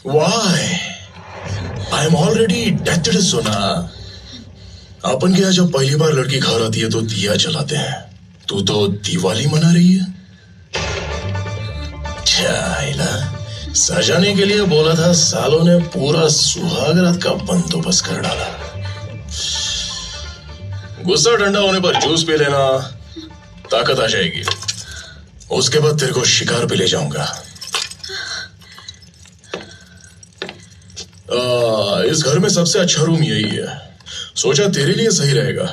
Why? I am already dead, सोना। अपन के यहाँ जब पहली बार लड़की घर आती है तो दिया जलाते हैं। तू तो दिवाली मना रही है। चाइला, सजाने के लिए बोला था, सालों ने पूरा सुहागरात का बंदोबस्त कर डाला। गुस्सा ठंडा होने पर जूस पी लेना, ताकत आ जाएगी। उसके बाद तेरे को शिकार पे ले जाऊंगा। इस घर में सबसे अच्छा रूम यही है। सोचा तेरे लिए सही रहेगा।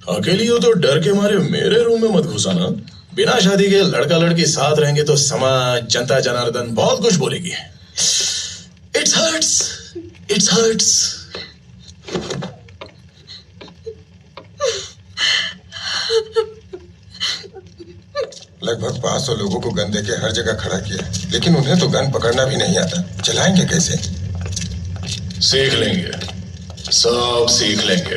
अकेली हो तो डर के मारे मेरे रूम में मत घुसाना। बिना शादी के लड़का लड़की साथ रहेंगे तो समाज, जनता जनार्दन बहुत कुछ बोलेगी। It's hurts, it's hurts. लगभग 500 लोगों को गन देके हर जगह खड़ा किया, लेकिन उन्हें तो गन पकड़ना भी नहीं आता। चलाएंगे कैसे? सीख लेंगे, सब सीख लेंगे।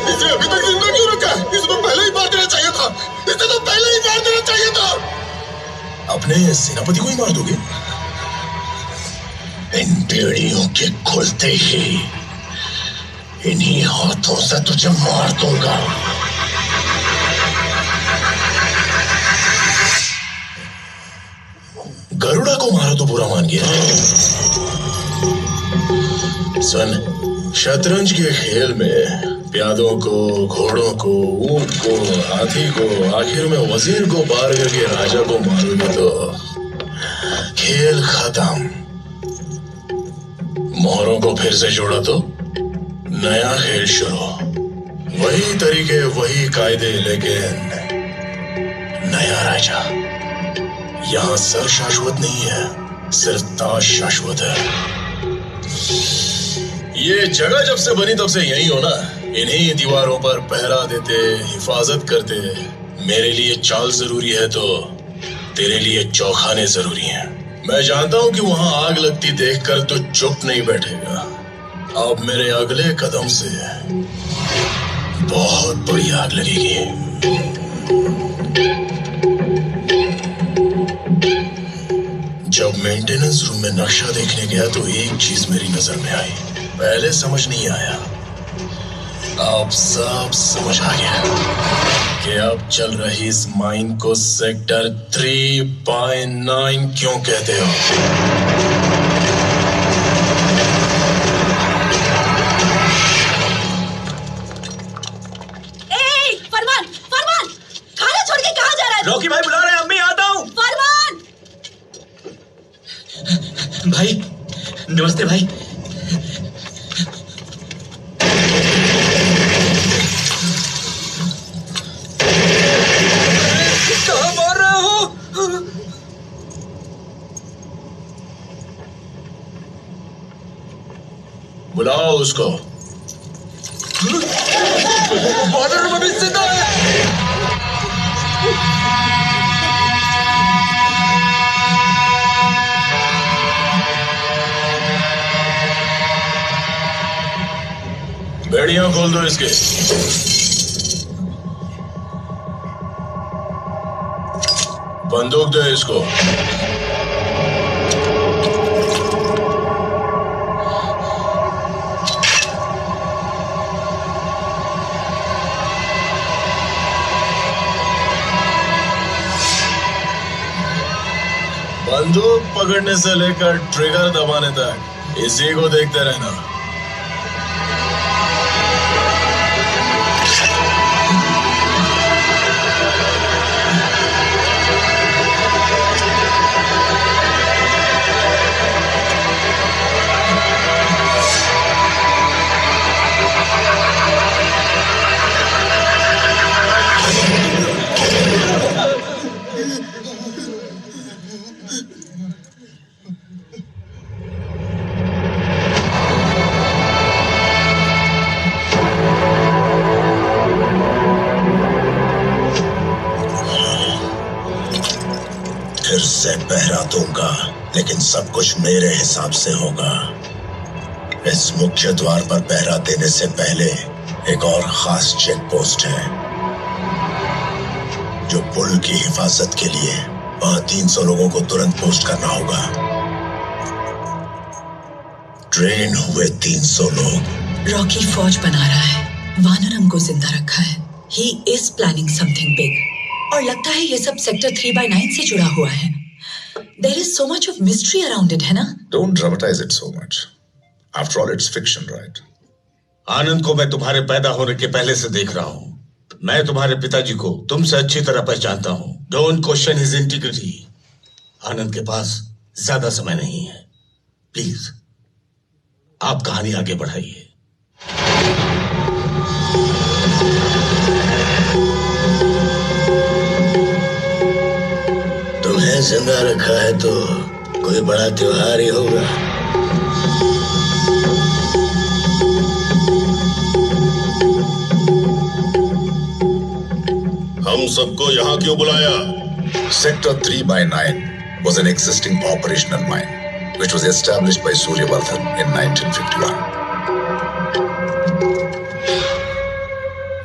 इसे अभी तक जिंदा क्यों रखा? इसे तो पहले ही मार देना चाहिए था। इसे तो पहले ही मार देना चाहिए था। अपने सेनापति को ही मार दोगे? इन बेड़ियों के खुलते ही इन्हीं हाथों से तुझे मार दूंगा। गरुड़ा को मारा तो बुरा मान गया। सुन, शतरंज के खेल में प्यादों को, घोड़ों को, ऊंट को, हाथी को, आखिर में वजीर को पार करके राजा को मारोगे तो खेल खत्म। मोहरों को फिर से जोड़ा तो नया खेल शुरू। वही तरीके, वही कायदे, लेकिन नया राजा। यहां सर शाश्वत नहीं है, सिर्फ ताज शाश्वत है। ये जगह जब से बनी तब से यही हो ना। इन्हीं दीवारों पर पहरा देते, हिफाजत करते। मेरे लिए चाल जरूरी है तो तेरे लिए चौखाने जरूरी हैं। मैं जानता हूं कि वहां आग लगती देखकर तो चुप नहीं बैठेगा। अब मेरे अगले कदम से बहुत बड़ी आग लगेगी। जब मेंटेनेंस रूम में नक्शा देखने गया तो एक चीज मेरी नजर में आई। पहले समझ नहीं आया, अब सब समझ आ गया कि अब चल रही इस माइन को सेक्टर 3/9 क्यों कहते हो। फरमान, फरमान, खाना छोड़ के कहाँ जा रहा है? रॉकी भाई बुला रहे हैं, अम्मी आता हूँ। फरमान! भाई, नमस्ते भाई। कहाँ मार रहे हो? बुलाओ उसको। बॉर्डर में भी जिंदा है। बेड़ियां खोल दो इसके। बंदूक दो इसको। बंदूक पकड़ने से लेकर ट्रिगर दबाने तक इसी को देखते रहना। फिर से पहरा दूंगा, लेकिन सब कुछ मेरे हिसाब से होगा। इस मुख्य द्वार पर पहरा देने से पहले एक और खास चेक पोस्ट है, जो पुल की हिफाजत के लिए वहां 300 लोगों को तुरंत पोस्ट करना होगा। ट्रेन हुए 300 लोग। रॉकी फौज बना रहा है, वानरम को जिंदा रखा है। He is planning something big. और लगता है ये सब सेक्टर 3/9 से जुड़ा हुआ है। There is so much of mystery around it, है ना? Don't dramatize it so much. After all it's fiction, right? Anand को मैं तुम्हारे पैदा होने के पहले से देख रहा हूं। मैं तुम्हारे पिताजी को तुमसे अच्छी तरह पहचानता हूं। Don't question his integrity. Anand के पास ज्यादा समय नहीं है। प्लीज आप कहानी आगे बढ़ाइए। तुम्हें जिंदा रखा है तो कोई बड़ा त्योहार ही होगा। हम सबको यहाँ क्यों बुलाया? Sector 3/9 was an existing operational mine, which was established by Suryavardhan in 1951.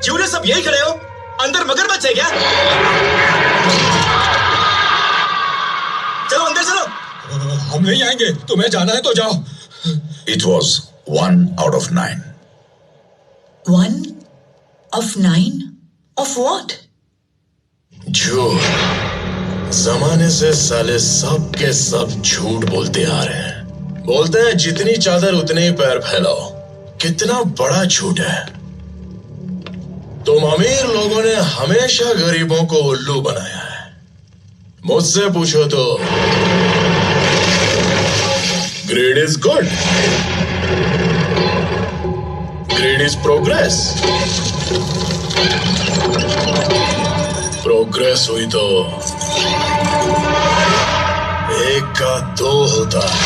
क्यों सब यही खड़े हो? अंदर मगरमच्छ है क्या? चलो अंदर चलो। हम नहीं आएंगे, तुम्हें जाना है तो जाओ। It was 1 out of 9. 1 of 9 of what? झूठ। जमाने से साले सब के सब झूठ बोलते आ रहे हैं। बोलते हैं जितनी चादर उतने ही पैर फैलाओ। कितना बड़ा झूठ है। तुम अमीर लोगों ने हमेशा गरीबों को उल्लू बनाया है। मुझसे पूछो तो grid is good, grid is progress. Progress हुई तो 1 का 2 होता है,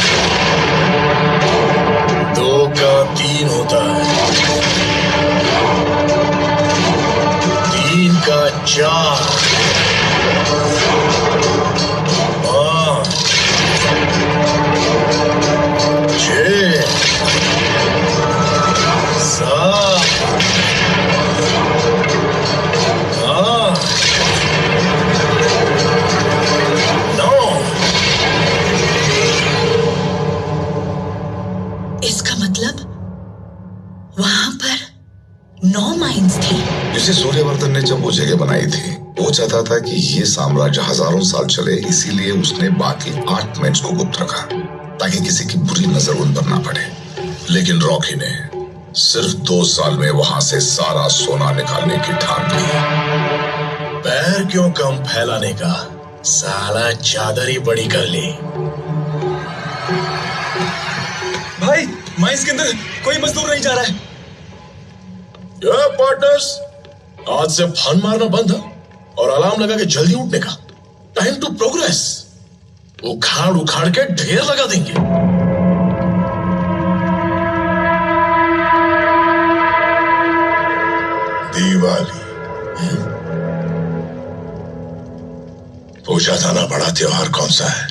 2 का 3 होता है, 3 का 4, 5, 6, 7, 8, 9। इसका मतलब वहां पर 9 माइंस थी। जिसे सूर्यवर्धन ने जब वो जगह बनाई थी, वो चाहता था कि ये साम्राज्य हजारों साल चले, इसीलिए उसने बाकी 8 माइंस को गुप्त रखा, ताकि किसी की बुरी नजर उन पर ना पड़े। लेकिन रॉकी ने सिर्फ 2 साल में वहां से सारा सोना निकालने की ठान ली। पैर क्यों कम फैलाने का? साला चादर ही बड़ी कर ली। भाई, माइंस के अंदर कोई मजदूर नहीं जा रहा है। ये पार्टनर्स, आज से फन मारना बंद है और अलार्म लगा के जल्दी उठने का। Time to progress. उखाड़ उखाड़ के ढेर लगा देंगे। दिवाली पूछा था ना, बड़ा त्योहार कौन सा है?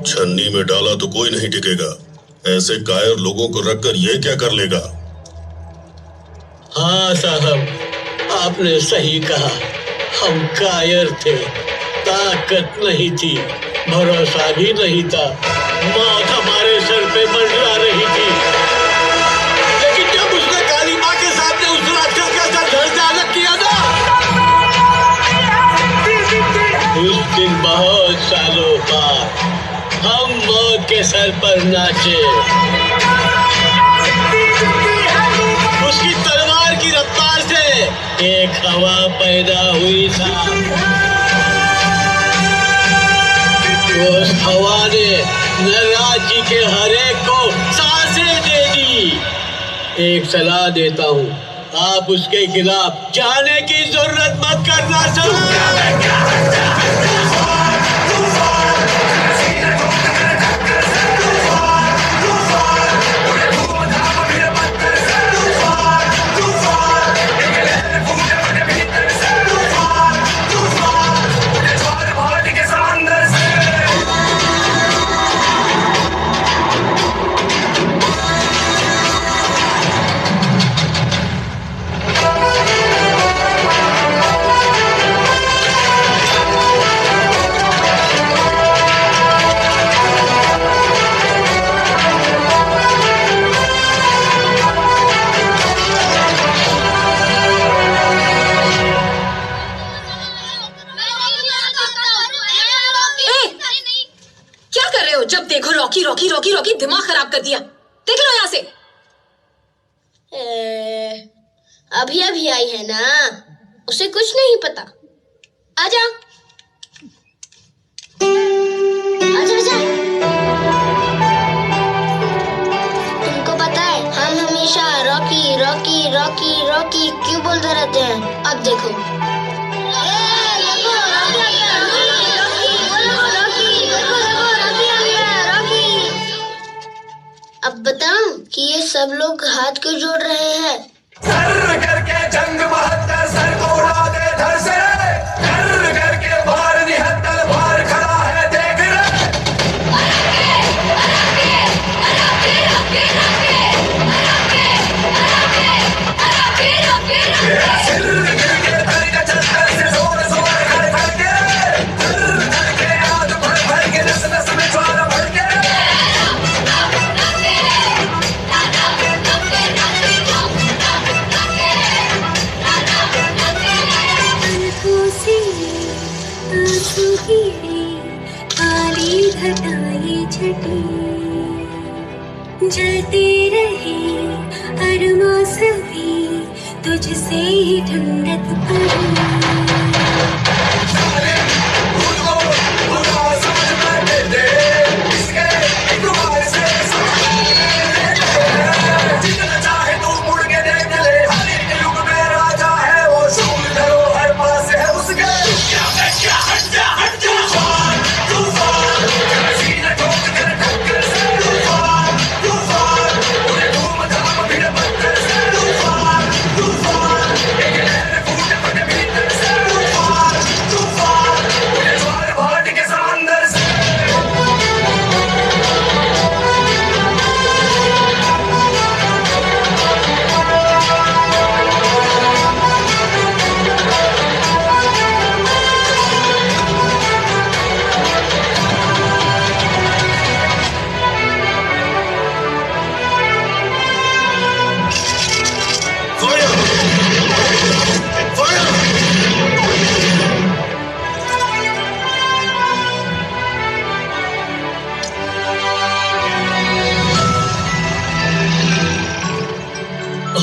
छन्नी में डाला तो कोई नहीं टिकेगा। ऐसे कायर लोगों को रखकर ये क्या कर लेगा? हाँ साहब, आपने सही कहा। हम कायर थे, ताकत नहीं थी, भरोसा भी नहीं था। मौत हमारे सर पे मंडरा रही थी, लेकिन जब उसने काली माँ के सामने उस राक्षस का सर धड़ से अलग किया था, उस दिन बहुत सालों बाद हम मौत के सर पर नाचे। उसकी तलवार की रफ्तार से एक हवा पैदा हुई था। उस हवा ने राज्य के हर एक को सांसें दे दी। एक सलाह देता हूँ, आप उसके खिलाफ जाने की जरूरत मत करना सर। अभी अभी आई है ना, उसे कुछ नहीं पता। आजा आजा आजा। तुमको पता है हम हमेशा रॉकी रॉकी रॉकी रॉकी क्यों बोलते रहते हैं? अब देखो, अब बताऊं कि ये सब लोग हाथ क्यों जोड़ रहे हैं? सर करके जंग बहत्तर, सर को उड़ा दे धर से, कर करके बाहर निहत्तर, बाहर खड़ा है देख रे। सिर करके धर के चक्कर से जोर जोर खड़ खड़ के, धर करके आग भर भर के नस नस में ज्वाला भर के। काली घटाएं छटी, जलते रहे अरमां सभी, तुझसे ही ठंडक पड़ी।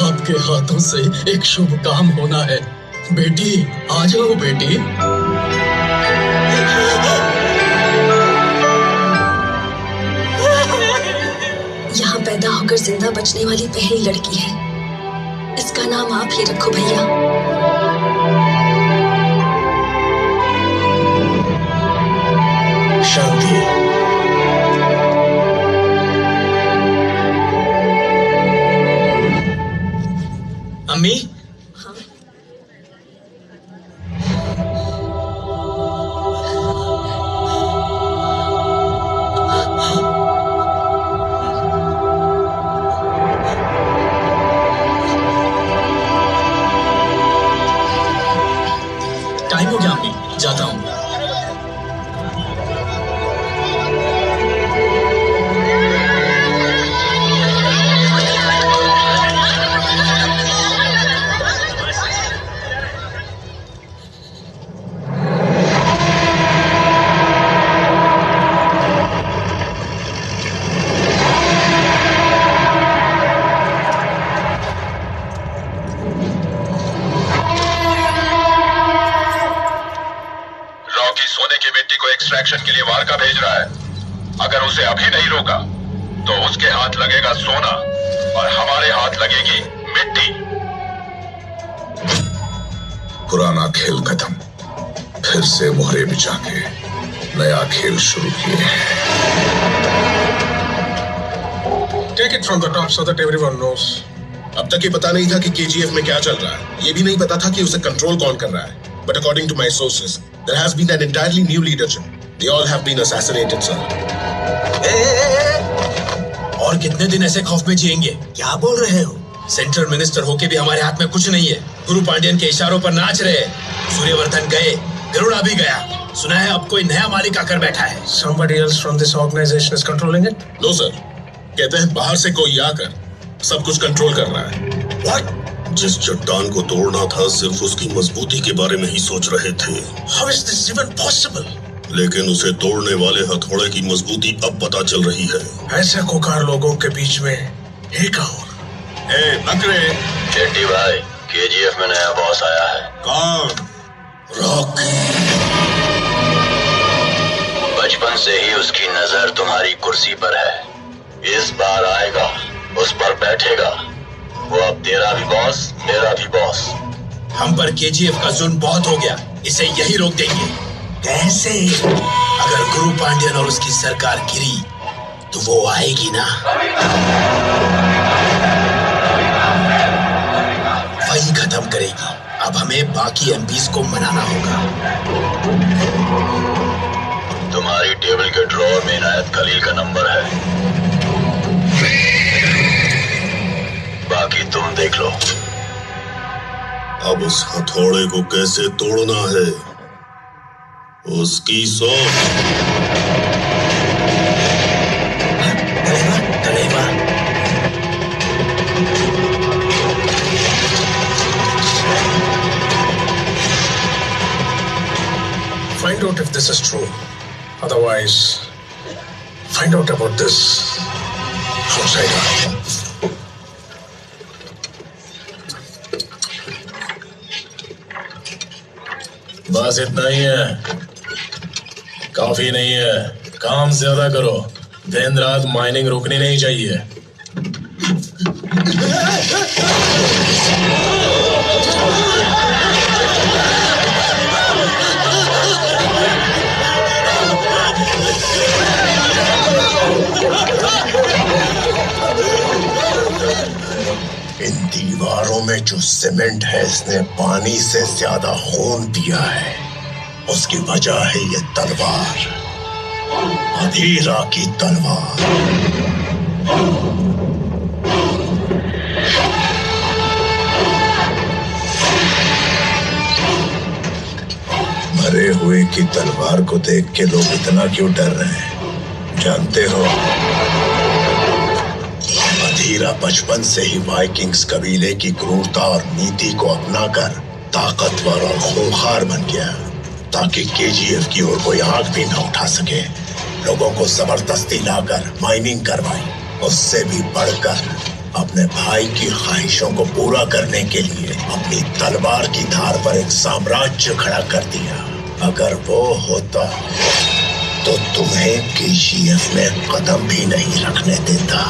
आपके हाथों से एक शुभ काम होना है। बेटी आ जाओ बेटी। यहाँ पैदा होकर जिंदा बचने वाली पहली लड़की है। इसका नाम आप ही रखो भैया। शांति। अम्मी, हाँ? टाइम हो गया अम्मी, जाता हूँ। एक्सट्रैक्शन के लिए वार्का भेज रहा है। अगर उसे अभी नहीं रोका तो उसके हाथ लगेगा सोना और हमारे हाथ लगेगी मिट्टी। पुराना खेल खत्म, फिर से मोहरे बिछा के नया खेल शुरू किए। Take it from the top so that everyone knows. अब तक ये पता नहीं था कि KGF में क्या चल रहा है। ये भी नहीं पता था कि उसे कंट्रोल कौन कर रहा है। But according to my sources, there has been an entirely new leadership. They all have been assassinated, sir. और कितने दिन ऐसे खौफ में जिएंगे? क्या बोल रहे हो? सेंट्रल मिनिस्टर होके भी हमारे हाथ में कुछ नहीं है। गुरु पांड्यन के इशारों पर नाच रहे। सूर्यवर्धन गए, गरुड़ा भी गया। सुना है अब कोई नया मालिक आकर बैठा है। Somebody else from this organization is controlling it? No, sir. कहते हैं बाहर से कोई आकर सब कुछ कंट्रोल कर रहा है। What? जिस चट्टान को तोड़ना था सिर्फ उसकी मजबूती के बारे में ही सोच रहे थे। How is this even possible? लेकिन उसे तोड़ने वाले हथौड़े की मजबूती अब पता चल रही है। ऐसे कोकार लोगों के बीच में एक और। बकरे। चेट्टी भाई, केजीएफ में नया बॉस आया है। कौन? रॉकी। बचपन से ही उसकी नजर तुम्हारी कुर्सी पर है। इस बार आएगा, उस पर बैठेगा। वो अब तेरा भी बॉस, मेरा भी बॉस। हम पर केजीएफ का जुल्म बहुत हो गया, इसे यही रोक देंगे। कैसे? अगर गुरु पांड्यन और उसकी सरकार गिरी तो वो आएगी ना, वही खत्म करेगी। अब हमें बाकी एमपीज को मनाना होगा। तुम्हारी टेबल के ड्रॉअर में इनायत खलील का नंबर है, बाकी तुम देख लो। अब उस हथौड़े को कैसे तोड़ना है, उसकी सोच। तलेवा, Find out if this is true. Otherwise, find out about this outsider. बस इतना ही है, काफी नहीं है। काम ज्यादा करो, दिन रात माइनिंग रुकनी नहीं चाहिए। इन दीवारों में जो सीमेंट है, इसने पानी से ज्यादा खून पिया है। उसकी वजह है ये तलवार, अधीरा की तलवार। मरे हुए की तलवार को देख के लोग इतना क्यों डर रहे हैं, जानते हो? अधीरा बचपन से ही वाइकिंग्स कबीले की क्रूरता और नीति को अपनाकर ताकतवर और खूंखार बन गया, ताकि केजीएफ की ओर कोई आंख भी न उठा सके। लोगों को जबरदस्ती लाकर माइनिंग करवाई। उससे भी बढ़कर अपने भाई की ख्वाहिशों को पूरा करने के लिए अपनी तलवार की धार पर एक साम्राज्य खड़ा कर दिया। अगर वो होता तो तुम्हें केजीएफ में कदम भी नहीं रखने देता।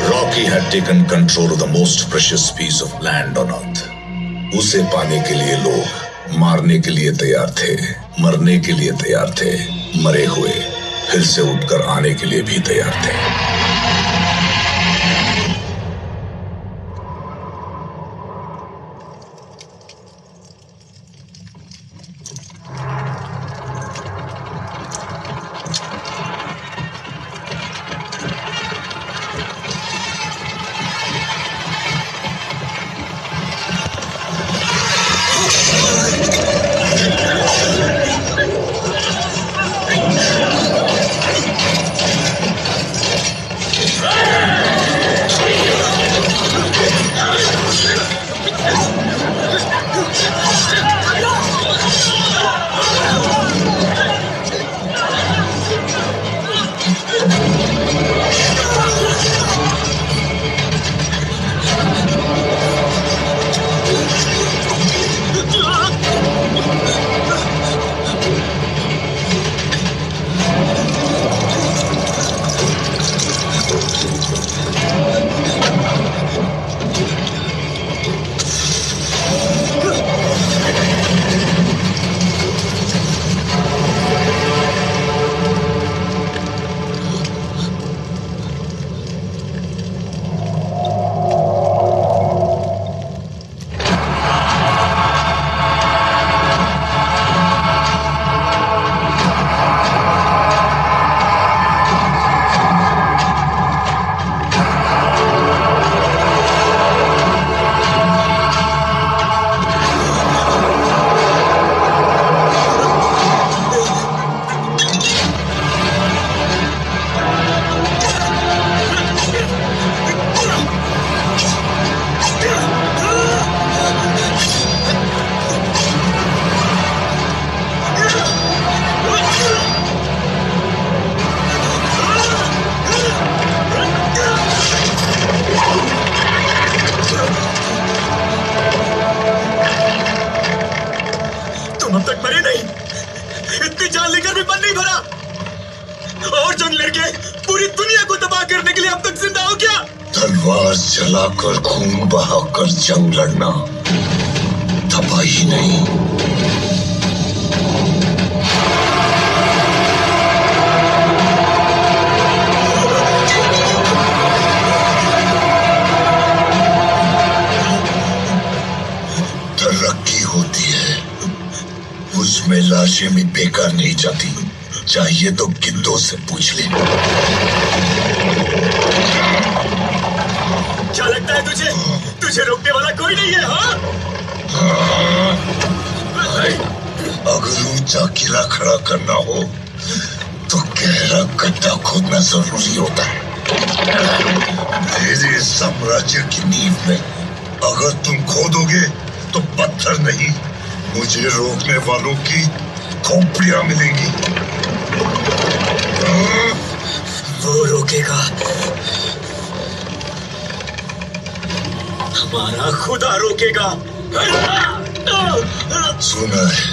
Rocky had taken control of the most precious piece of land on earth. उसे पाने के लिए लोग मारने के लिए तैयार थे, मरने के लिए तैयार थे, मरे हुए फिर से उठकर आने के लिए भी तैयार थे। तलवार चलाकर खून बहाकर जंग लड़ना तबाही नहीं, तरक्की होती है। उसमें लाशें भी बेकार नहीं जाती। चाहिए तो गिद्धों से पूछ ले। क्या लगता है तुझे? तुझे रोकने वाला कोई नहीं है, हाँ? अगर ऊंचा किला खड़ा करना हो तो गहरा गड्ढा खोदना जरूरी होता है। मेरे साम्राज्य की नींव में अगर तुम खोदोगे तो पत्थर नहीं, मुझे रोकने वालों की खोपड़ियां मिलेंगी। वो रोकेगा, हमारा खुदा रोकेगा। सुना है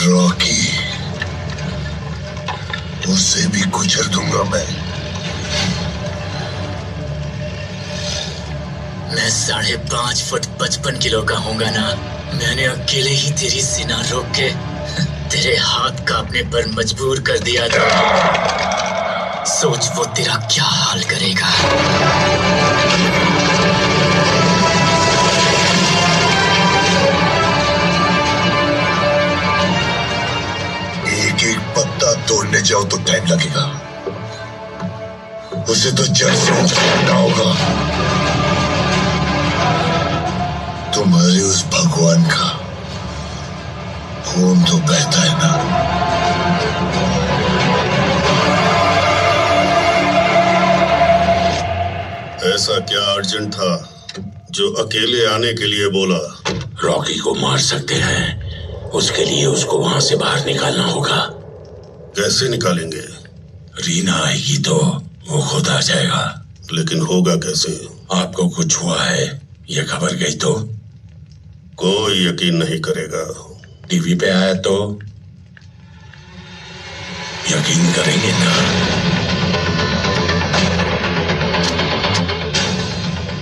रॉकी, उसे भी कुचल दूंगा मैं। 5.5 फुट 55 किलो का होगा ना। मैंने अकेले ही तेरी सीना रोक के तेरे हाथ कांपने पर मजबूर कर दिया था। सोच वो तेरा क्या हाल करेगा। एक एक पत्ता तोड़ने जाओ तो टाइम लगेगा, उसे तो जड़ से उखाड़ना होगा। तुम्हारे उस भगवान का खून तो बहता है ना। ऐसा क्या अर्जेंट था जो अकेले आने के लिए बोला? रॉकी को मार सकते हैं, उसके लिए उसको वहां से बाहर निकालना होगा। कैसे निकालेंगे? रीना आएगी तो वो खुद आ जाएगा। लेकिन होगा कैसे? आपको कुछ हुआ है ये खबर गई तो कोई यकीन नहीं करेगा। टीवी पे आया तो यकीन करेंगे ना।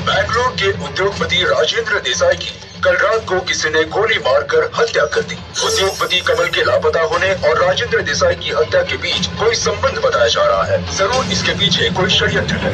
बैंगलोर के उद्योगपति राजेंद्र देसाई की कल रात को किसी ने गोली मारकर हत्या कर दी। उद्योगपति कमल के लापता होने और राजेंद्र देसाई की हत्या के बीच कोई संबंध बताया जा रहा है। जरूर इसके पीछे कोई षड्यंत्र है।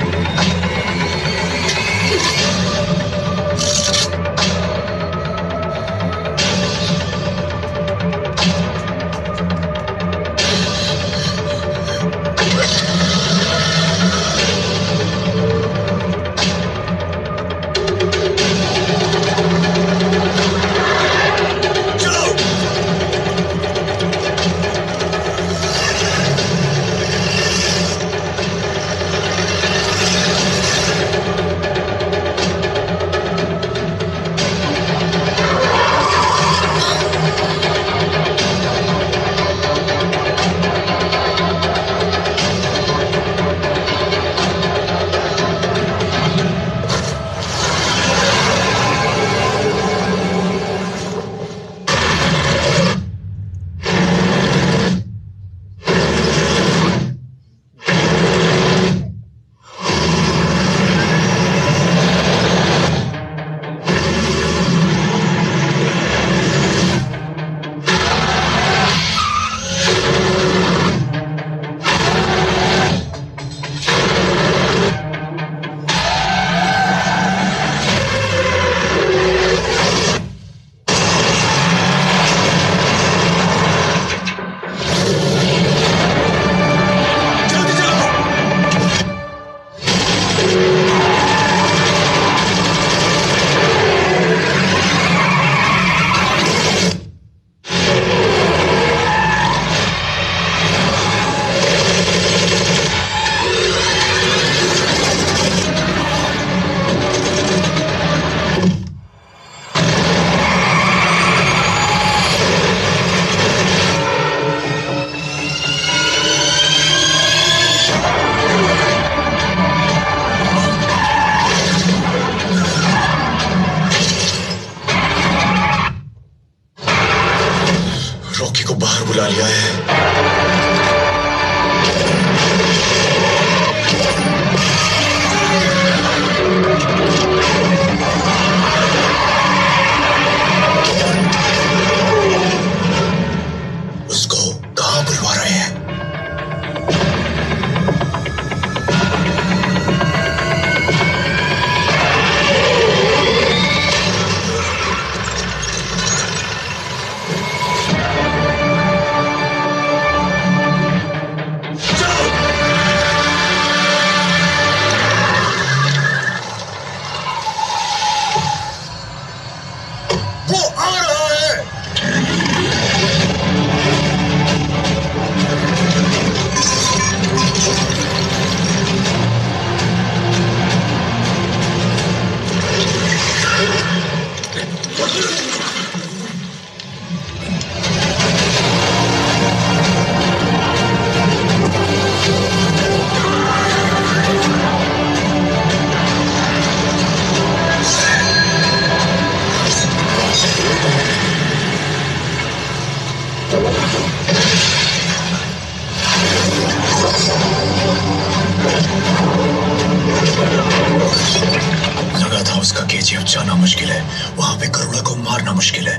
मुश्किल है, वहां पे करुणा को मारना मुश्किल है।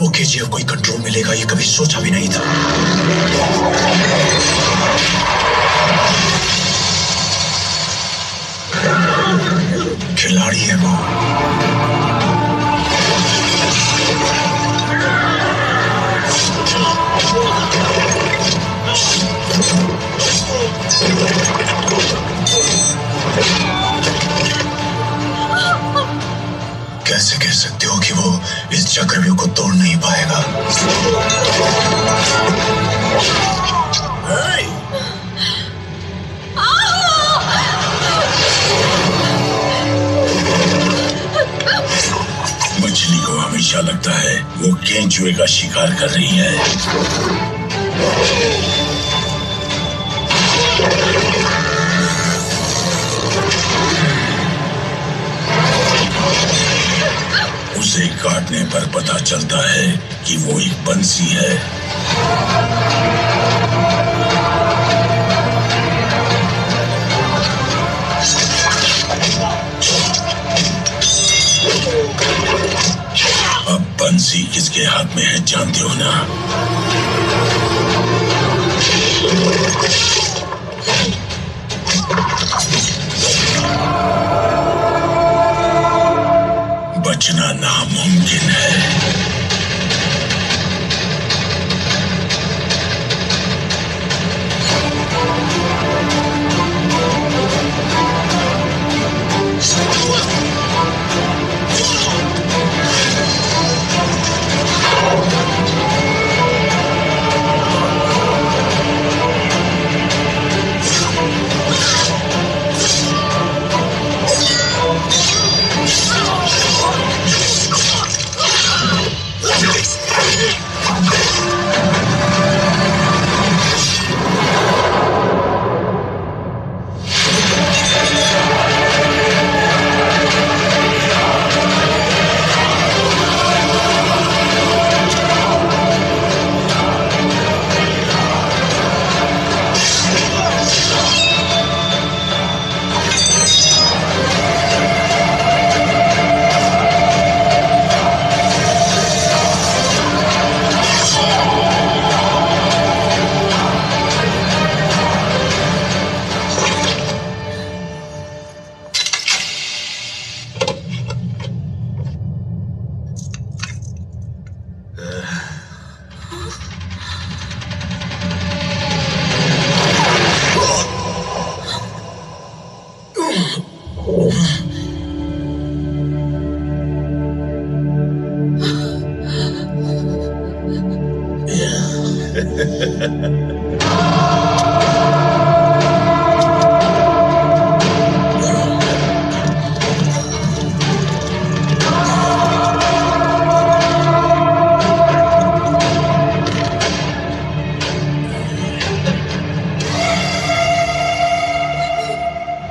वो केजीएफ कोई कंट्रोल में लेगा ये कभी सोचा भी नहीं था। खिलाड़ी है वो। कैसे कह सकते हो कि वो इस चक्रव्यूह को तोड़ नहीं पाएगा? मछली को हमेशा लगता है वो केंचुए का शिकार कर रही है। उसे काटने पर पता चलता है कि वो एक बंसी है। अब बंसी किसके हाथ में है जानते हो ना? बचना नामुमकिन है।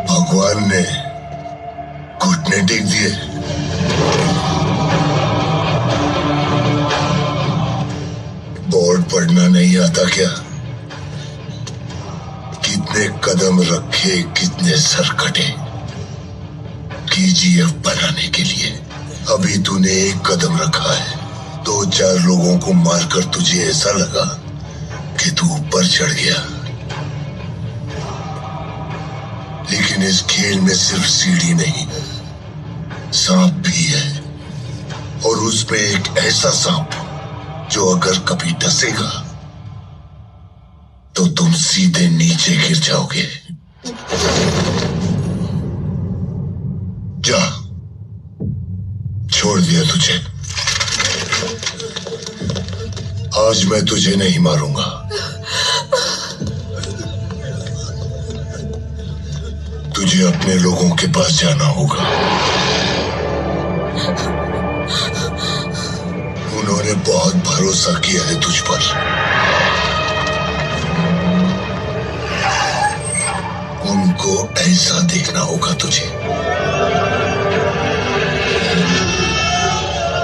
भगवान ने घुटने टेक दिए। बोर्ड पढ़ना नहीं आता क्या? कितने कदम रखे, कितने सर कटे केजीएफ बनाने के लिए। अभी तूने एक कदम रखा है। 2-4 लोगों को मारकर तुझे ऐसा लगा कि तू ऊपर चढ़ गया। लेकिन इस खेल में सिर्फ सीढ़ी नहीं, सांप भी है। और उसमें एक ऐसा सांप जो अगर कभी डसेगा तो तुम सीधे नीचे गिर जाओगे। जा, छोड़ दिया तुझे। आज मैं तुझे नहीं मारूंगा। तुझे अपने लोगों के पास जाना होगा। उन्होंने बहुत भरोसा किया है तुझ पर। उनको ऐसा देखना होगा तुझे।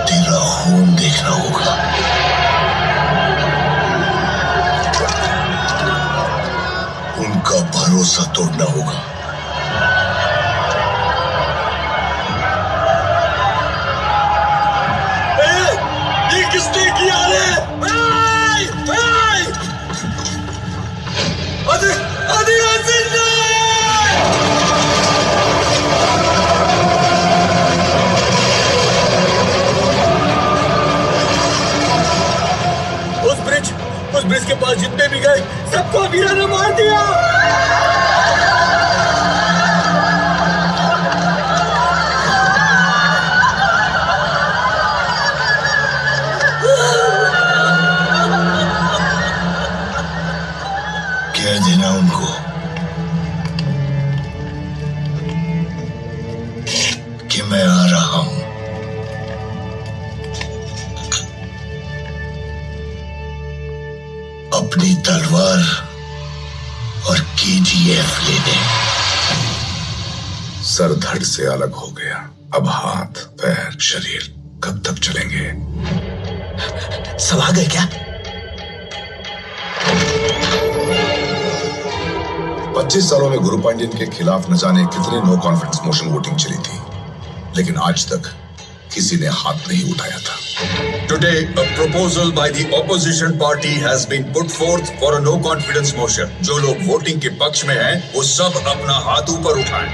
तेरा खून देखना होगा। उनका भरोसा तोड़ना होगा। पास जितने भी गए सबको वीरा ने मार दिया। कह देना उनको कि मैं आ रहा हूं। अपनी तलवार और केजीएफ लेने। सर धड़ से अलग हो गया। अब हाथ पैर शरीर कब तक चलेंगे? सब आ गए क्या? 25 सालों में गुरु पांड्यन के खिलाफ न जाने कितने नो कॉन्फिडेंस मोशन वोटिंग चली थी, लेकिन आज तक किसी ने हाथ नहीं उठाया था। Today, a proposal by the opposition party has been put forth for a no confidence motion. जो लोग वोटिंग के पक्ष में हैं, वो सब अपना हाथ ऊपर उठाएं।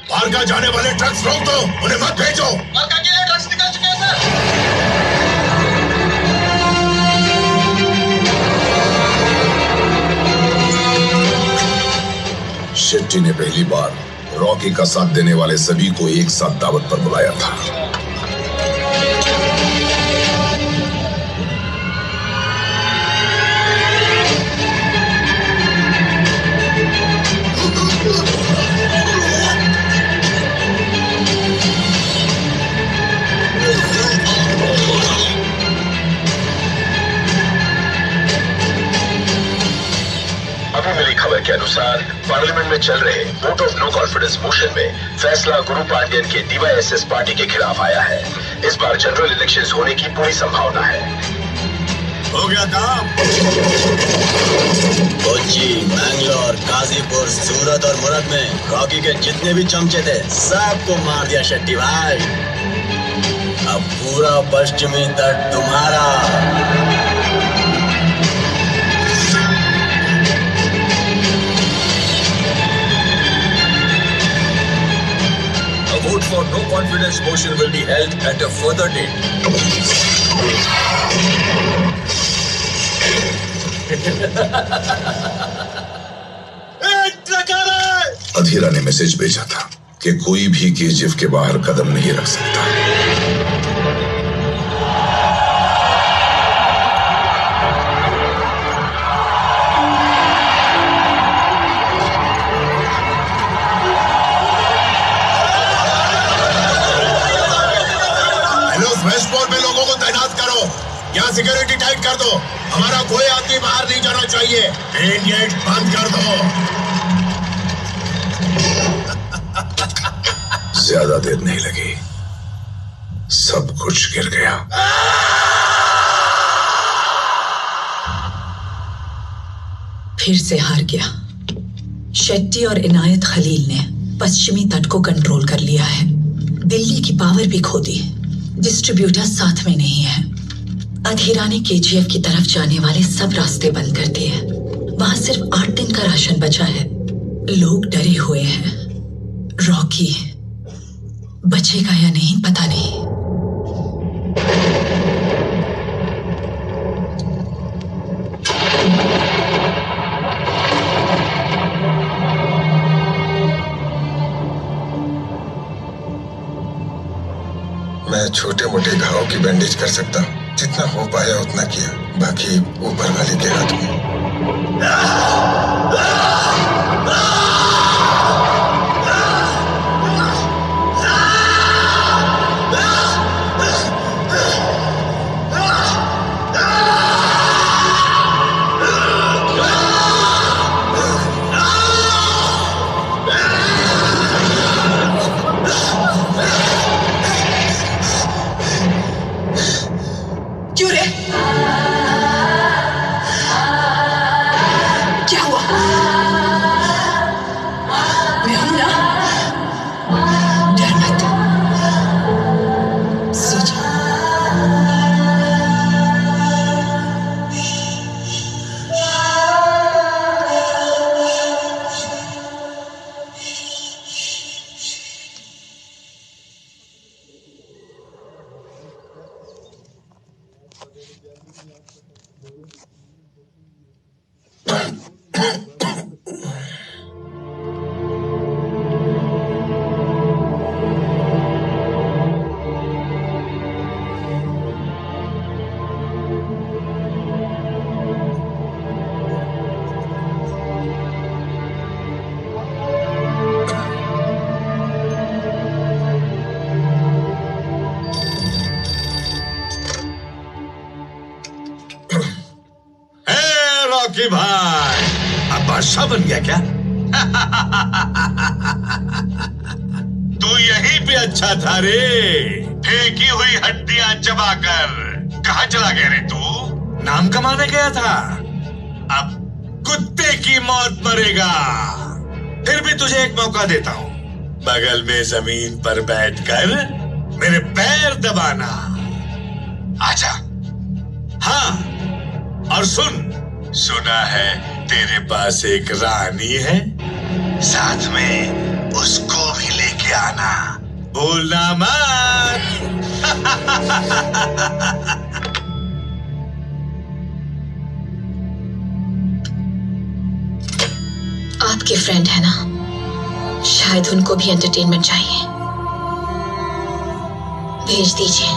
बाहर जाने वाले ट्रक्स रोक दो, उन्हें मत भेजो। मार्का के लिए ट्रक्स निकल चुके हैं सर। शेट्टी ने पहली बार रॉकी का साथ देने वाले सभी को एक साथ दावत पर बुलाया था। मिली खबर के अनुसार पार्लियामेंट में चल रहे vote of no confidence motion में फैसला गुरु पांड्यन के डीवाईएसएस पार्टी के खिलाफ आया है। इस बार जनरल इलेक्शंस होने की पूरी संभावना है। हो गया काम। कोच्चि, मैंगलोर, गाजीपुर, सूरत और मुरत में रॉकी के जितने भी चमचे थे सबको मार दिया शेट्टी भाई। अब पूरा पश्चिमी तट तुम्हारा। A vote for no confidence motion will be held at a further date. अधीरा ने मैसेज भेजा था कि कोई भी केजीएफ के बाहर कदम नहीं रख सकता। वेस्ट पोर्ट में लोगों को तैनात करो। यहाँ सिक्योरिटी टाइट कर दो। हमारा कोई आदमी बाहर नहीं जाना चाहिए। ट्रेन गेट बंद कर दो। ज्यादा देर नहीं लगी, सब कुछ गिर गया। फिर से हार गया। शेट्टी और इनायत खलील ने पश्चिमी तट को कंट्रोल कर लिया है। दिल्ली की पावर भी खो दी। डिस्ट्रीब्यूटर साथ में नहीं है। अधीरा ने केजीएफ की तरफ जाने वाले सब रास्ते बंद कर दिए। वहां सिर्फ 8 दिन का राशन बचा है। लोग डरे हुए हैं। रॉकी बचेगा या नहीं पता नहीं। मैं छोटे मोटे घावों की बैंडेज कर सकता हूँ। जितना हो पाया उतना किया, बाकी ऊपर वाले के हाथ में। रॉकी भाई, अब बादशाह बन गया क्या? तू यहीं पे अच्छा था रे, फेंकी हुई हड्डियां चबाकर। कहाँ चला गया रे तू? नाम कमाने गया था, अब कुत्ते की मौत मरेगा। फिर भी तुझे एक मौका देता हूँ, बगल में जमीन पर बैठकर मेरे पैर दबाना। आजा। हाँ, और सुना है तेरे पास एक रानी है, साथ में उसको भी लेके आना, भूलना मत। आपके फ्रेंड है ना, शायद उनको भी एंटरटेनमेंट चाहिए, भेज दीजिए।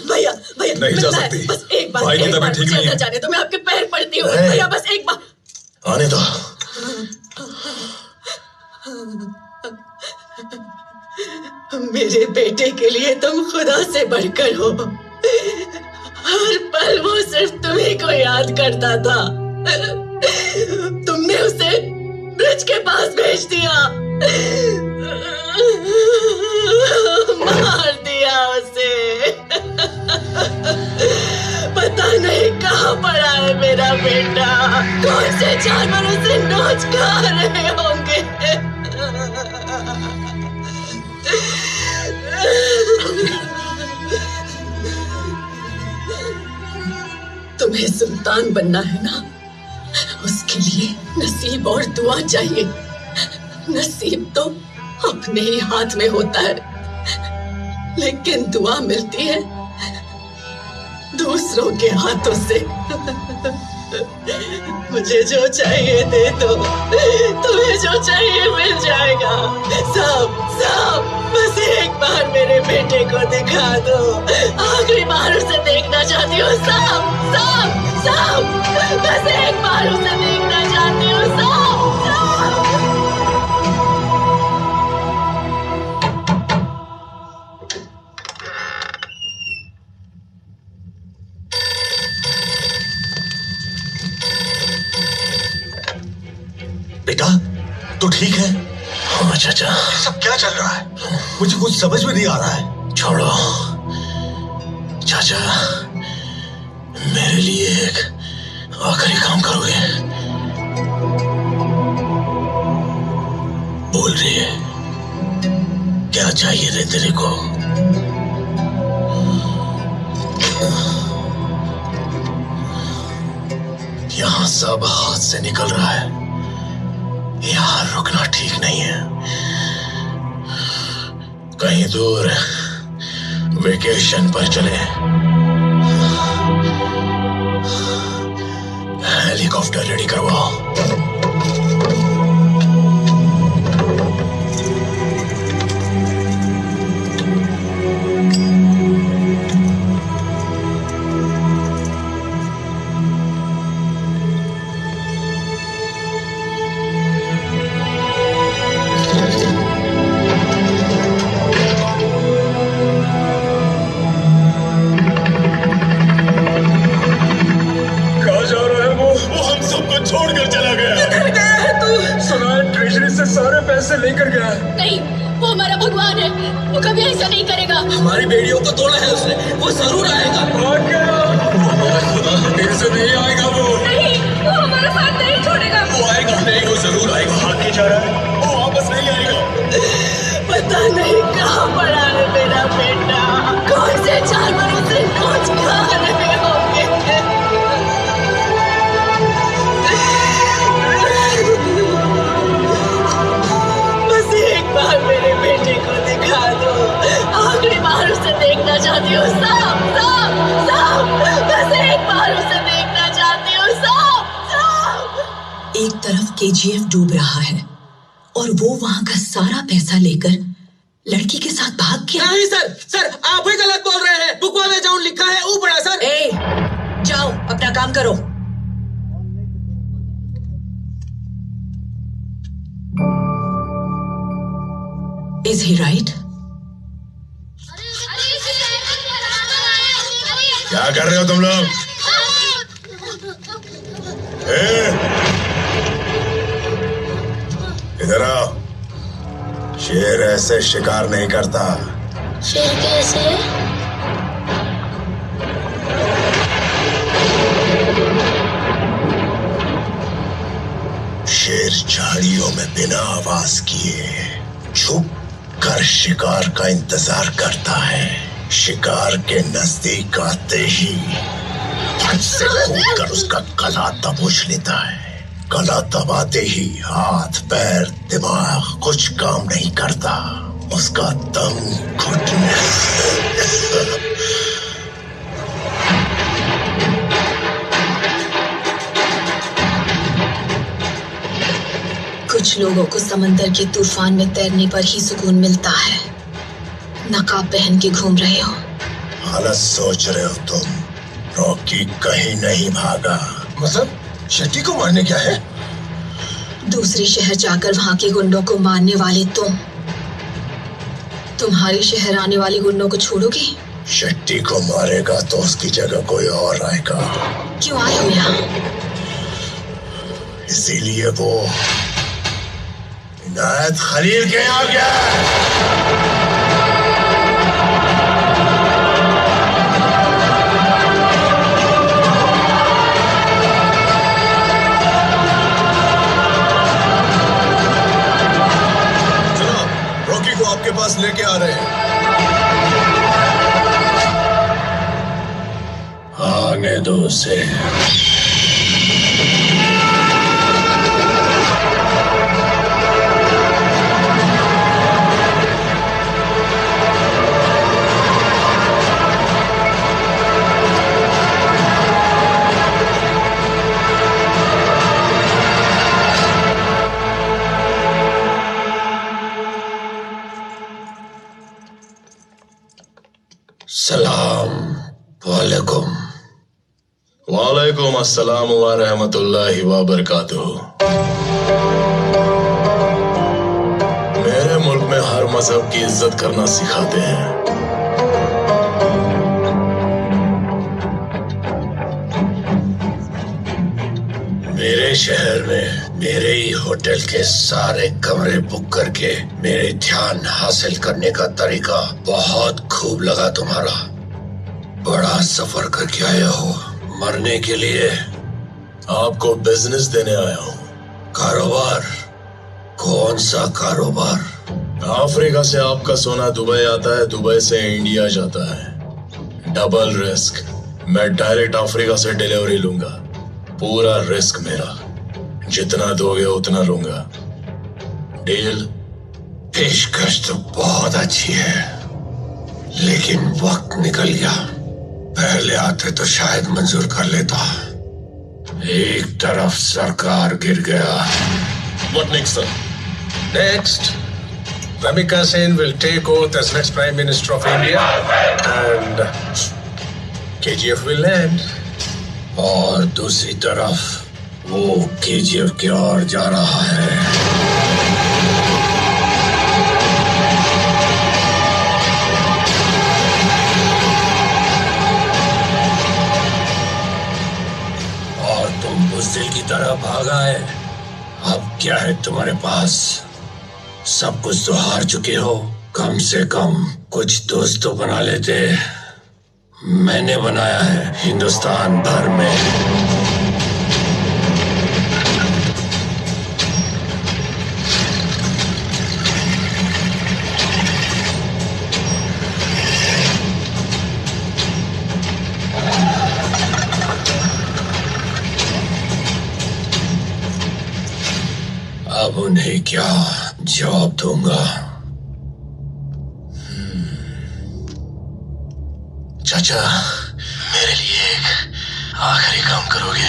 भैया भैया नहीं जा सकती, बस एक बार, भाई की तबीयत ठीक नहीं है। जाने तो मैं आपके पैर पड़ती हूँ भैया, बस एक बार आने दो। मेरे बेटे के लिए तुम खुदा से बढ़कर हो, हर पल वो सिर्फ तुम्ही को याद करता था। तुमने उसे ब्रिज के पास भेज दिया, मार दिया उसे। पता नहीं कहाँ पड़ा है मेरा बेटा, कौन से जानवर उसे नोच खा रहे होंगे। तुम्हें सुल्तान बनना है ना, उसके लिए नसीब और दुआ चाहिए। नसीब तो अपने ही हाथ में होता है, लेकिन दुआ मिलती है दूसरों के हाथों से। मुझे जो चाहिए दे दो, तुम्हें जो चाहिए मिल जाएगा। साहब बस एक बार मेरे बेटे को दिखा दो, आखिरी बार उसे देखना चाहती हूँ। साहब बस एक बार उसे देखना चाहती हूँ। साहब बेटा, तो ठीक है? हाँ चाचा। ये सब क्या चल रहा है? मुझे कुछ समझ में नहीं आ रहा है। छोड़ो चाचा, मेरे लिए एक आखिरी काम करोगे? बोल रही है, क्या चाहिए रे तेरे को? यहाँ सब हाथ से निकल रहा है, यहाँ रुकना ठीक नहीं है। कहीं दूर वेकेशन पर चले, हेलीकॉप्टर रेडी करवाओ। लेकर गया। नहीं, वो हमारा भगवान है, वो कभी ऐसा नहीं करेगा। हमारी बेड़ियों को तोड़ा है उसने, वो जरूर आएगा। भाग गया। वो हमारा खुदा देर से नहीं आएगा। वो नहीं, वो हमारा साथ नहीं छोड़ेगा। वो आएगा नहीं, वो जरूर आएगा। भाग के जा रहा है, वो वापस नहीं आएगा। पता नहीं कहाँ पड़ा है मेरा बेटा, कौन से जानवर उसे नोच खा रहे होंगे। बस एक बार मेरे बेटे चाहती हूँ। साहब, साहब, साहब, बस एक बार उसे देखना चाहती हूँ। साहब, साहब। एक तरफ केजीएफ डूब रहा है और वो वहां का सारा पैसा लेकर लड़की के साथ भाग गया। नहीं सर, सर आप ही गलत बोल रहे हैं। बुकवा में जो लिखा है वो पढ़ा सर। ए, जाओ अपना काम करो। Is he right? क्या कर रहे हो तुम लोग? इधर आओ। शेर ऐसे शिकार नहीं करता। शेर कैसे? शेर झाड़ियों में बिना आवाज किए छुप कर शिकार का इंतजार करता है। शिकार के नजदीक आते ही फट से कूदकर उसका गला दबोच लेता है। गला दबाते ही हाथ पैर दिमाग कुछ काम नहीं करता। उसका दम घुटने कुछ लोगों को समंदर के तूफान में तैरने पर ही सुकून मिलता है। नकाब पहन के घूम रहे हो। गलत सोच रहे हो तुम। रॉकी कहीं नहीं भागा। मतलब शेट्टी को मारने क्या है? दूसरे शहर जाकर वहां के गुंडों को मारने वाले तुम्हारे शहर आने वाले गुंडों को छोड़ोगे? शेट्टी को मारेगा तो उसकी जगह कोई और आएगा। क्यों आए हो यहाँ? इसीलिए वो इनायत खलील के यहाँ गया। आपके पास लेके आ रहे हैं। आने दो उसे। सलाम वालेकुम। वालेकुम अस्सलाम व रहमतुल्लाहि व बरकातुहू। मेरे मुल्क में हर मजहब की इज्जत करना सिखाते हैं। मेरे शहर में मेरे ही होटल के सारे कमरे बुक करके मेरे ध्यान हासिल करने का तरीका बहुत खूब लगा तुम्हारा। बड़ा सफर करके आया हो। मरने के लिए? आपको बिजनेस देने आया हूँ। कारोबार? कौन सा कारोबार? अफ्रीका से आपका सोना दुबई आता है, दुबई से इंडिया जाता है। Double risk. मैं डायरेक्ट अफ्रीका से डिलीवरी लूंगा। पूरा रिस्क मेरा। जितना दोगे उतना लूंगा। डील? पेशकश तो बहुत अच्छी है, लेकिन वक्त निकल गया। पहले आते तो शायद मंजूर कर लेता। एक तरफ सरकार गिर गया। What next, sir? Next, Ramika Sen will take oath as next Prime Minister of India, and KGF will land. और दूसरी तरफ वो केजीएफ की ओर जा रहा है। और तुम बुज़दिल की तरह भाग आए। अब क्या है तुम्हारे पास? सब कुछ तो हार चुके हो। कम से कम कुछ दोस्त तो बना लेते। मैंने बनाया है हिंदुस्तान भर में। अब उन्हें क्या जवाब दूंगा? चाचा, मेरे लिए एक आखिरी काम करोगे?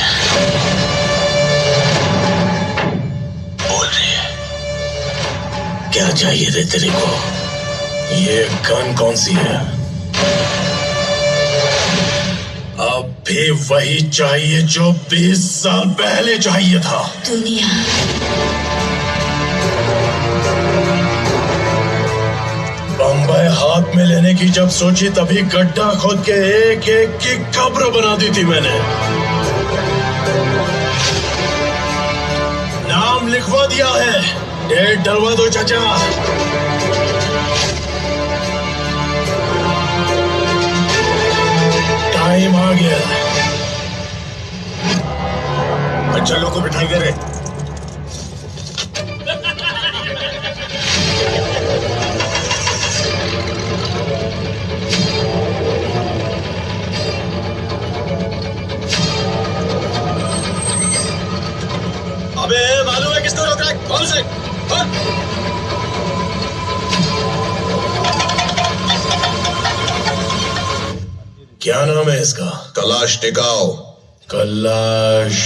बोल रही है। क्या चाहिए थे तेरे को? ये गन कौन सी है? अब भी वही चाहिए जो 20 साल पहले चाहिए था। दुनिया। बम्बई हाथ में लेने की जब सोची तभी गड्ढा खोद के एक एक की कब्र बना दी थी मैंने। नाम लिखवा दिया है, डेट डलवा दो चाचा। टाइम आ गया। अच्छा लोगों को बिठाई दे रहे। अबे मालूम है किसको रोक रहा है? कौन से? क्या नाम है इसका? कलाश टिकाओ। कलाश।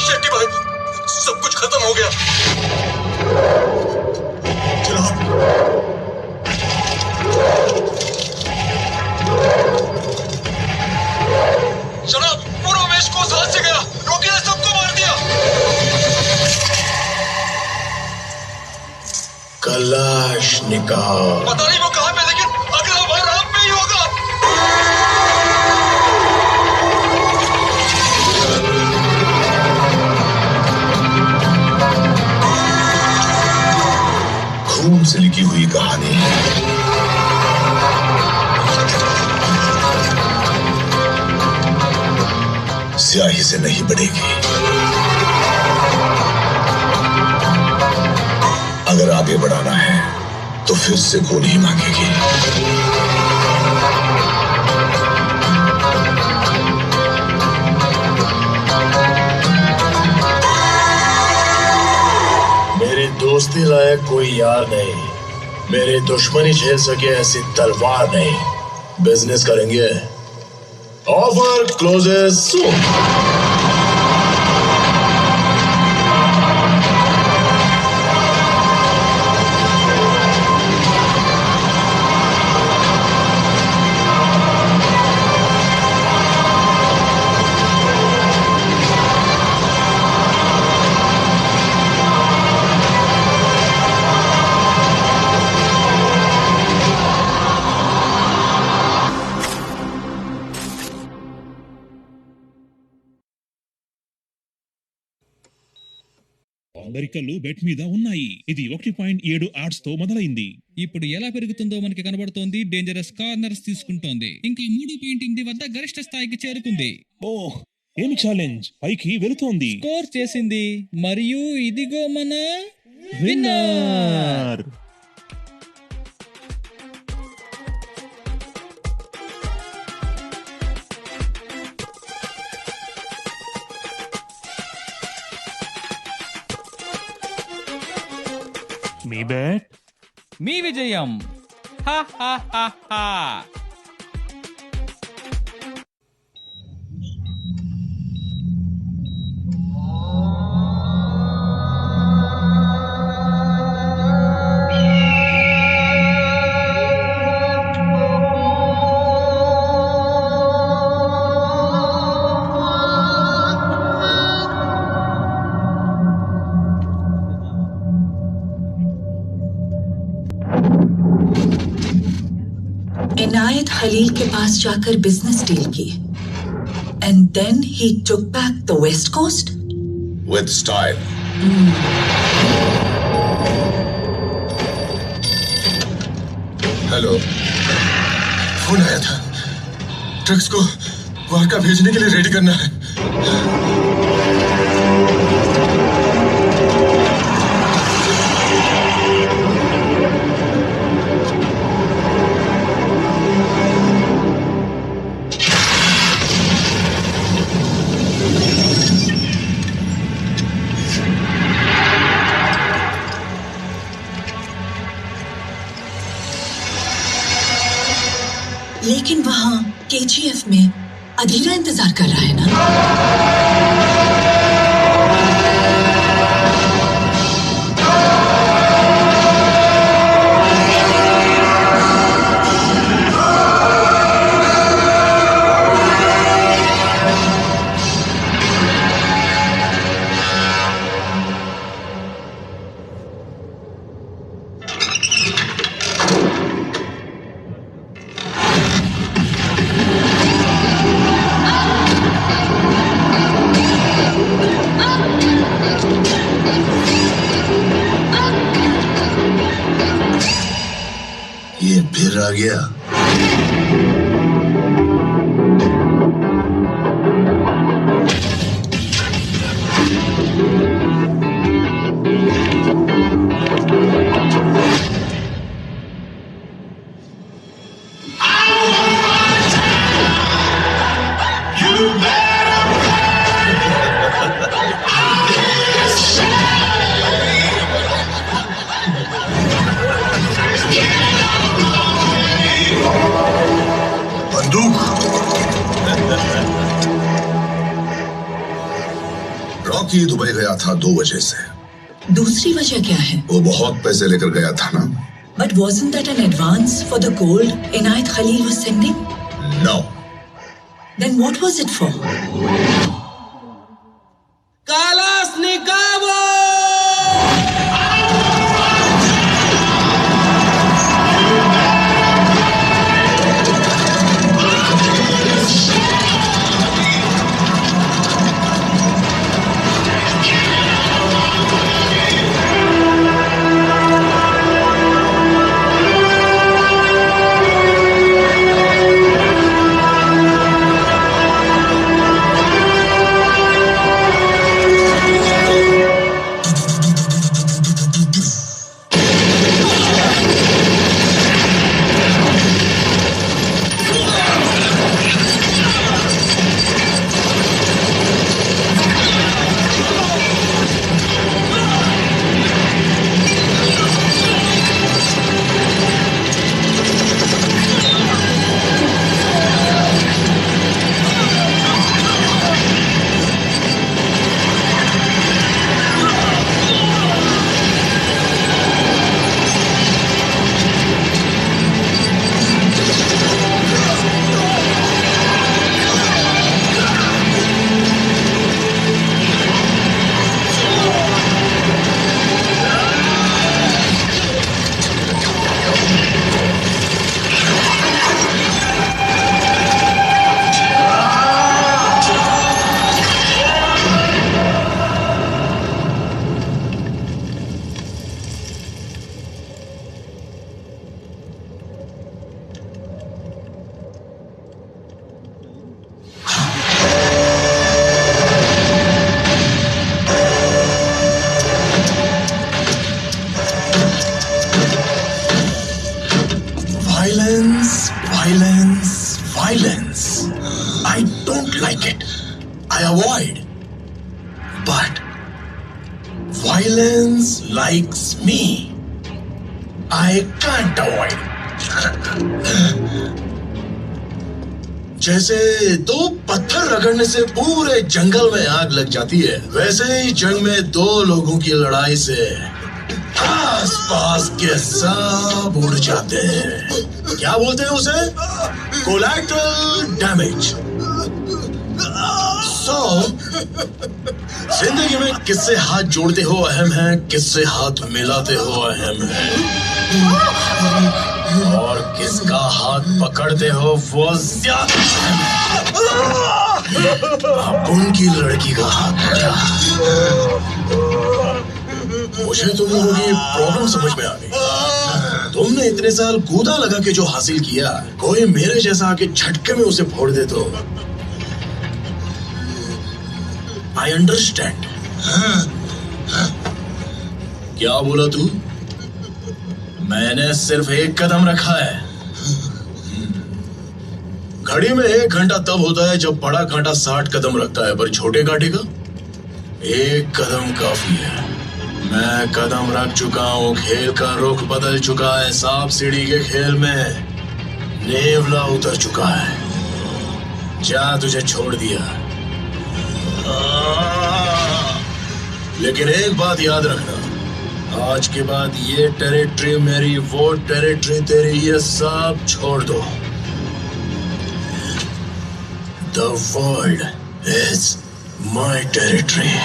शेट्टी भाई, सब कुछ खत्म हो गया। जनाब, पूरा वेस्ट कोस्ट हाथ से गया। रॉकी ने सबको मार दिया। कलाशनिकोव। पता नहीं वो कहाँ पे, लेकिन अगला बार रात में ही होगा। खून से लिखी हुई कहानी है। स्याही से नहीं बढ़ेगी। अगर आगे बढ़ाना है तो फिर से खून ही मांगेगी। मेरी दोस्ती लायक कोई यार नहीं, मेरी दुश्मनी झेल सके ऐसी तलवार नहीं। बिजनेस करेंगे। ऑफर क्लोजेस सून। అమెరికాలో బెట్ మీద ఉన్నాయి. ఇది 1.7 ఆడ్స్ తో మొదలైంది. ఇప్పుడు ఎలా పెరుగుతుందో మనకి కనబడుతోంది. డేంజరస్ కార్నర్స్ తీసుకుంటోంది. ఇంకా 3.8 వద్ద గరిష్ట స్థాయికి చేరుకుంది. ఓ ఏమి ఛాలెంజ్, పైకి వెళుతోంది. స్కోర్ చేసింది. మరియు ఇదిగో మన విన్నర్. మీ బ్యాట్ మీ విజయం. హా హా హా హా. इनायत खलील के पास जाकर बिजनेस डील की and then he took back the west coast with style. Hello, phone आया था. ट्रक्स को वारका भेजने के लिए रेडी करना है. लेकिन वहां केजीएफ में अधीरा इंतजार कर रहा है ना? ये फिर आ गया. रॉकी दुबई गया था 2 वजह से. दूसरी वजह क्या है? वो बहुत पैसे लेकर गया था ना. But wasn't that an advance for the gold Inayat Khalil was sending? No. Then what was it for? कालाश्निकोव! Violence. I don't like it. I avoid. But violence likes me. I can't avoid. जैसे दो पत्थर रगड़ने से पूरे जंगल में आग लग जाती है, वैसे ही जंग में दो लोगों की लड़ाई से आसपास के सब उड़ जाते हैं। क्या बोलते हैं उसे? Collateral damage. जिंदगी में किससे हाथ जोड़ते हो अहम है, किससे हाथ मिलाते हो अहम है, और किसका हाथ पकड़ते हो वो ज्यादा अहम है। अब उनकी लड़की का हाथ पकड़ा। मुझे तुम लोगों की प्रॉब्लम समझ में आ गई। तुमने इतने साल कूदा लगा के जो हासिल किया, कोई मेरे जैसा आके झटके में उसे फोड़ दे तो I understand. क्या बोला तू? मैंने सिर्फ एक कदम रखा है। घड़ी में 1 घंटा तब होता है जब बड़ा कांटा 60 कदम रखता है, पर छोटे कांटे का 1 कदम काफी है। मैं कदम रख चुका हूँ, खेल का रुख बदल चुका है, सांप सीढ़ी के खेल में नेवला उतर चुका है। जा, तुझे छोड़ दिया। लेकिन एक बात याद रखना, आज के बाद ये टेरिटरी मेरी, वो टेरिटरी तेरी, ये सब छोड़ दो। The world is my territory.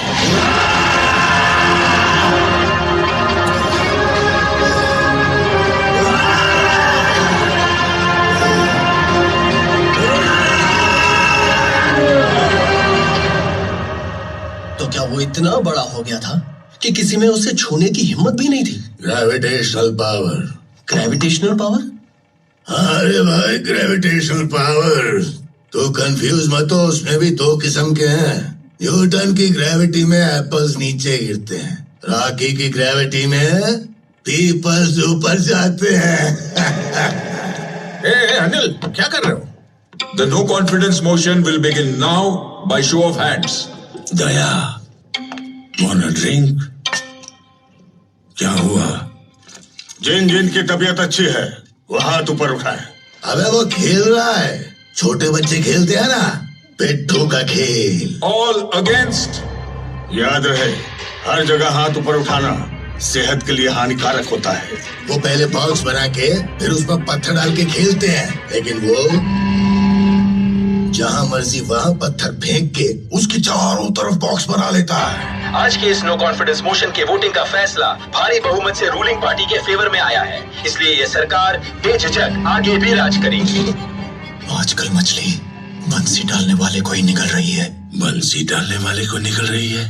क्या वो इतना बड़ा हो गया था कि किसी में उसे छूने की हिम्मत भी नहीं थी? Gravitational power. Gravitational power? अरे भाई, ग्रेविटेशनल पावर। तो कंफ्यूज मत हो, उसमें भी 2 किस्म के हैं। न्यूटन की ग्रेविटी में एप्पल्स नीचे गिरते हैं, रॉकी की ग्रेविटी में पीपल्स ऊपर जाते हैं। अनिल, क्या कर रहे हो? The no confidence motion will begin now by show of hands. Daya, wanna drink? क्या हुआ? जिन की तबीयत अच्छी है वो हाथ ऊपर उठाए। अबे वो खेल रहा है, छोटे बच्चे खेलते हैं ना, पिट्ठू का खेल। All against। याद रहे, हर जगह हाथ ऊपर उठाना सेहत के लिए हानिकारक होता है। वो पहले बॉक्स बना के फिर उसमें पत्थर डाल के खेलते हैं, लेकिन वो जहां मर्जी वहां पत्थर फेंक के उसकी चारों तरफ बॉक्स बना लेता है। आज के इस नो कॉन्फिडेंस मोशन के वोटिंग का फैसला भारी बहुमत से रूलिंग पार्टी के फेवर में आया है, इसलिए ये सरकार बेझिझक आगे भी राज करेगी। आजकल मछली बंसी डालने वाले को ही निकल रही है। बंसी डालने वाले को निकल रही है।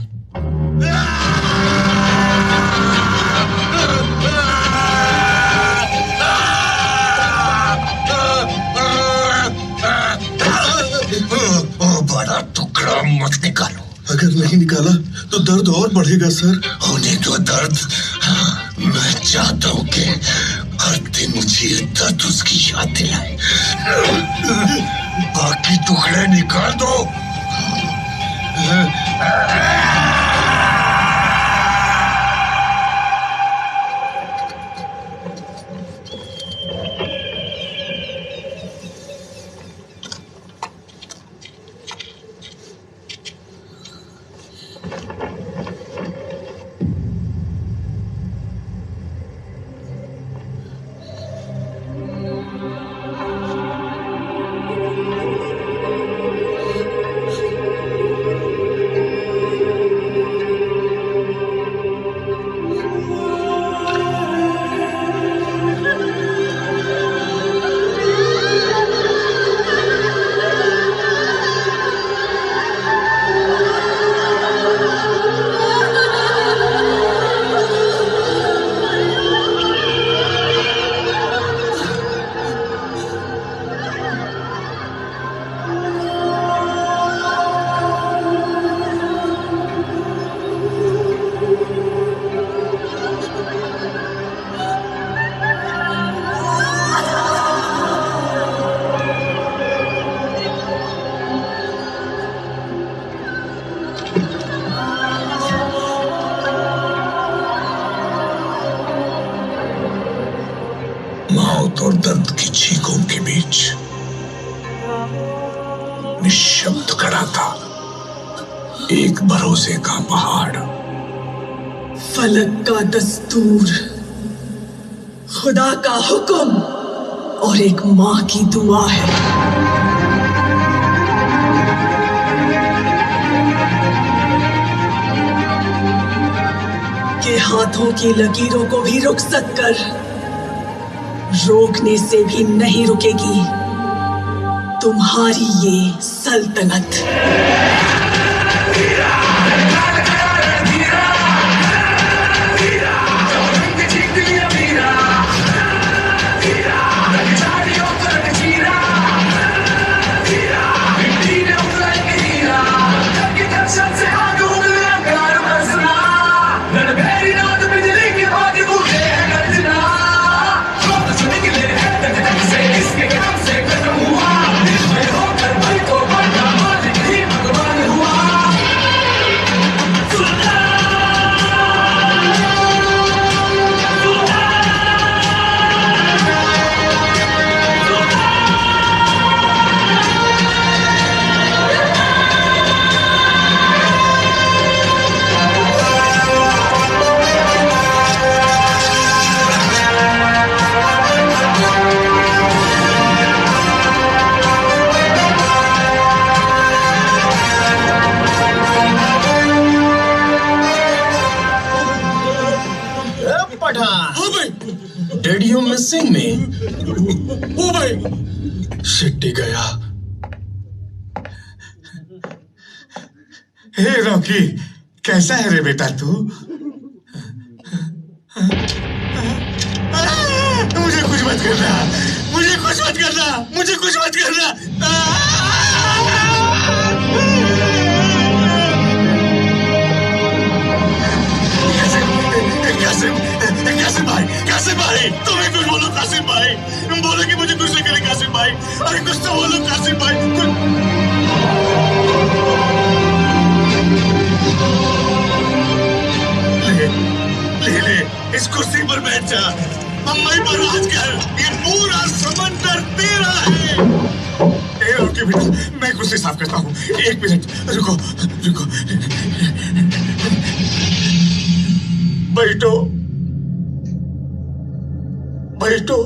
बड़ा टुकड़ा मत निकालो। अगर नहीं निकाला तो दर्द और बढ़ेगा सर। होने दो दर्द। मैं चाहता हूँ कि हर दिन मुझे दर्द उसकी याद दिलाए। बाकी टुकड़े निकाल दो। मौत और दर्द की चीखों के बीच निशब्द खड़ा था एक भरोसे का पहाड़। फलक का दस्तूर, खुदा का हुक्म और एक माँ की दुआ है। के हाथों की लकीरों को भी रुखसत कर, रोकने से भी नहीं रुकेगी तुम्हारी ये सल्तनत। Did you missing me? ओ भाई, शिट्टी गया। हे रॉकी, कैसा है रे बेटा तू? मुझे कुछ मत करना, मुझे कुछ मत करना, मुझे कुछ मत करना। कासिम भाई, तुम्हें कुछ बोलो कासिम भाई, तुम बोलो कि मुझे कुछ नहीं करे कासिम भाई, अरे कुछ तो बोलो कासिम भाई। ले इस कुर्सी पर बैठ जा, मम्मी पर राज कर, ये पूरा समंदर तेरा है। ओके बेटा, मैं कुर्सी साफ करता हूँ, एक मिनट रुको रुको। बैठो बैठो।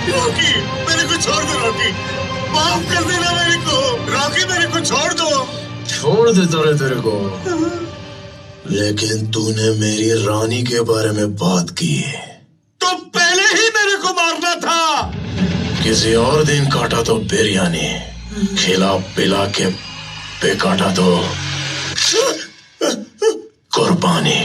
रॉकी, मेरे को छोड़ दो रॉकी, माफ कर देना मेरे को रॉकी, मेरे को छोड़ दो। छोड़ दे तेरे को, लेकिन तूने मेरी रानी के बारे में बात की तो पहले ही मेरे को मारना था। किसी और दिन काटा तो बिरयानी, खिला पिला के पे काटा तो कुर्बानी।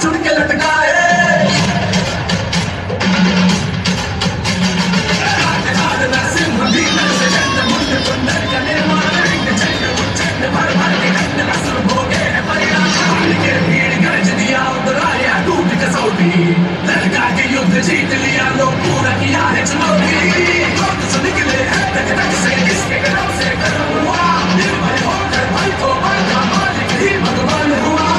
चुनके लटकाए लड़का के युद्ध जीत लिया, लोग पूरा किया है चुनौती। निकले हैं तक से, इसके कदम से कदम हुआ, निर्भय होकर भाई को बड़ा मालिक ही भगवान हुआ।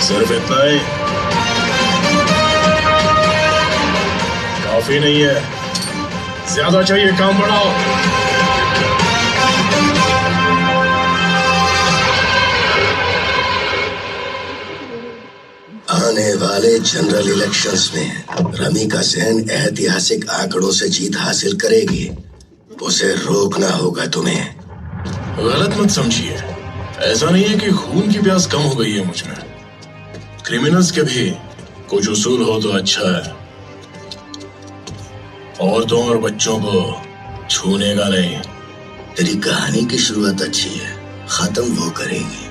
सिर्फ इतना ही काफी नहीं है, ज्यादा चाहिए, काम बढ़ाओ। आने वाले जनरल इलेक्शंस में रमिका सेन ऐतिहासिक आंकड़ों से जीत हासिल करेगी। उसे रोकना होगा तुम्हें। गलत मत समझिए, ऐसा नहीं है कि खून की प्यास कम हो गई है मुझ में। क्रिमिनल्स के भी कुछ उसूल हो तो अच्छा है। औरतों और बच्चों को छूने का नहीं। तेरी कहानी की शुरुआत अच्छी है, खत्म वो करेगी।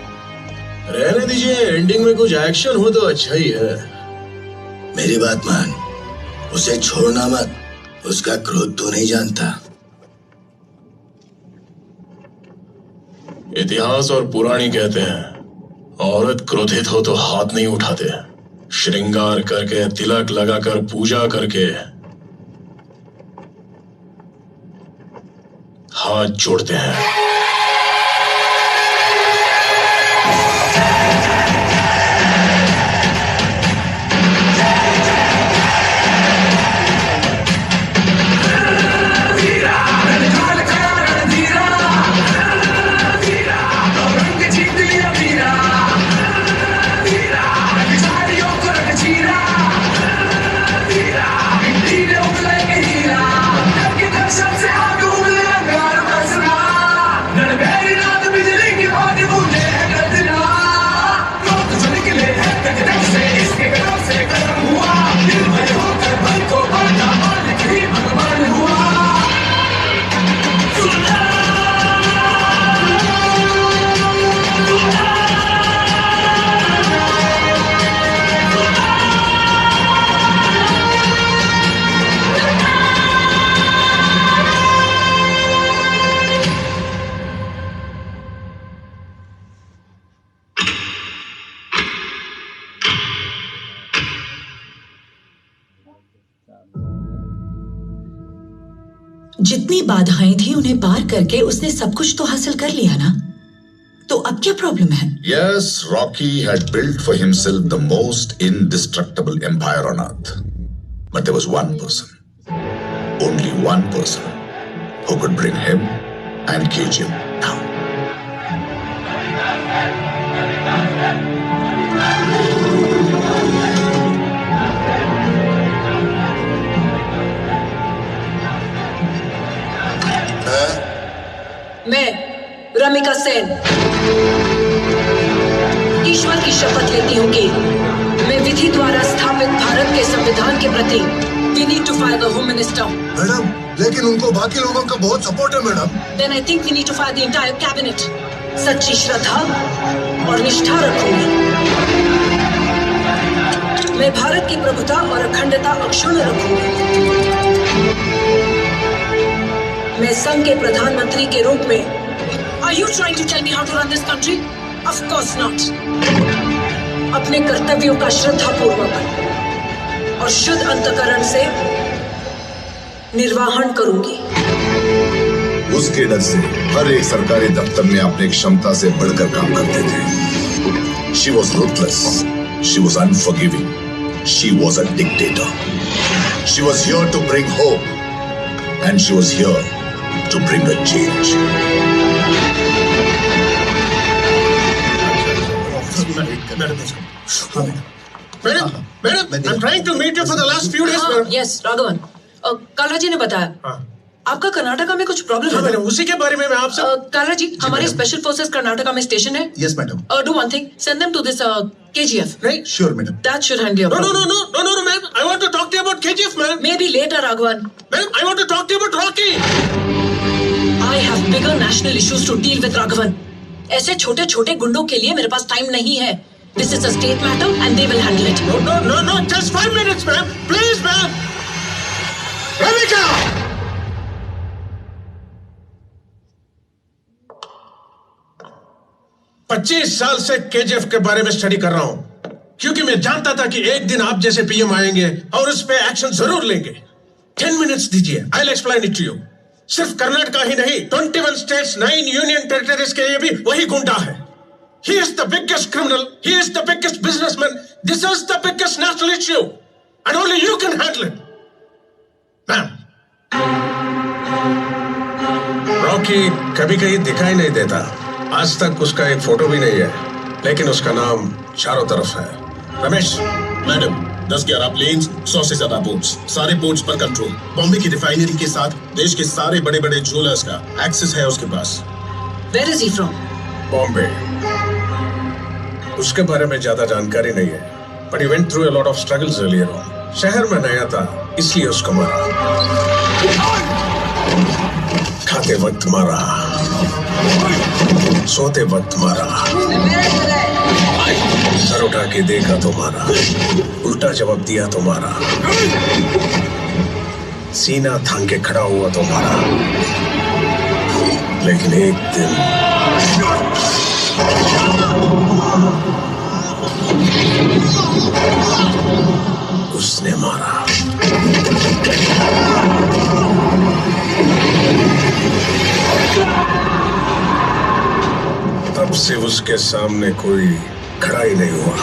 रहने दीजिए, एंडिंग में कुछ एक्शन हो तो अच्छा ही है। मेरी बात मान, उसे छोड़ना मत। उसका क्रोध तो नहीं जानता। इतिहास और पुराणी कहते हैं औरत क्रोधित हो तो हाथ नहीं उठाते, श्रृंगार करके, तिलक लगाकर, पूजा करके हाथ जोड़ते हैं। जितनी बाधाएं थी उन्हें पार करके उसने सब कुछ तो हासिल कर लिया ना, तो अब क्या प्रॉब्लम है? Yes, Rocky had built for himself the most indestructible empire on earth. But there was one person, only one person, who could bring him and KGF down. मैं रमिका सेन ईश्वर की शपथ लेती हूँ कि मैं विधि द्वारा स्थापित भारत के संविधान के प्रति we need to fire the home minister. Madam, लेकिन उनको बाकी लोगों का बहुत सपोर्ट है madam. Then I think we need to fire the entire cabinet. सच्ची श्रद्धा और निष्ठा रखूंगी। मैं भारत की प्रभुता और अखंडता अक्षुण्ण रखूंगी। मैं संघ के प्रधानमंत्री के रूप में Are you trying to tell me how to run this country? Of course not. अपने कर्तव्यों का श्रद्धापूर्वक और शुद्ध अंतःकरण से निर्वाहन करूंगी। उसके डर से हर एक सरकारी दफ्तर में अपनी क्षमता से बढ़कर काम करते थे। She was ruthless. She was unforgiving. She was a dictator. She was here to bring hope, and she was here to bring a change. Madam, I'm trying to meet you for the last few days, madam. Yes, Raghavan. काला जी ने बताया आपका कर्नाटका में कुछ problem है। Madam, उसी के बारे में मैं आपसे काला जी, हमारे स्पेशल फोर्सेस कर्नाटका में स्टेशन है। Yes, madam. Do one thing, send them to this KGF. Right? Sure, madam. That should handle your problem. No, ma'am. I want to talk to you about KGF, ma'am. Maybe later, Raghavan. Ma'am, I want to talk to you about Rocky. I have bigger national issues to deal with, Raghavan. ऐसे छोटे छोटे गुंडों के लिए मेरे पास time नहीं है। This is a state matter and they will handle it. No. Just 5 minutes, ma'am. Please, ma'am. Ramika! पच्चीस साल से केजीएफ के बारे में स्टडी कर रहा हूं, क्योंकि मैं जानता था कि एक दिन आप जैसे पीएम आएंगे और उस पे एक्शन जरूर लेंगे। 10 मिनट्स दीजिए, I will explain it to you. सिर्फ कर्नाटका ही नहीं, 21 स्टेट्स, 9 यूनियन टेरिटरीज के लिए भी वही गुंडा है। He is the biggest criminal. He is the biggest businessman. This is the biggest national issue, and only you can handle it, ma'am. Rocky कभी कहीं दिखाई नहीं देता, आज तक उसका एक फोटो भी नहीं है, लेकिन उसका नाम चारों तरफ है। रमेश, मैडम 10-11 प्लेन्स, 100 से ज्यादा बोट्स, सारे पोर्ट्स पर कंट्रोल। बॉम्बे की रिफाइनरी के साथ देश के सारे बड़े बड़े ज्वेलर्स का एक्सेस है उसके पास। Where is he from? Bombay. उसके बारे में ज्यादा जानकारी नहीं है, but he went through a lot of struggles earlier on. शहर में नया था, इसलिए उसको मारा। खाते वक्त मारा, सोते वक्त मारा, सर उठा के देखा तो मारा, उल्टा जवाब दिया तो मारा, सीना थाम के खड़ा हुआ तो मारा। लेकिन एक दिन उसने मारा। तब से उसके सामने कोई खड़ा ही नहीं हुआ।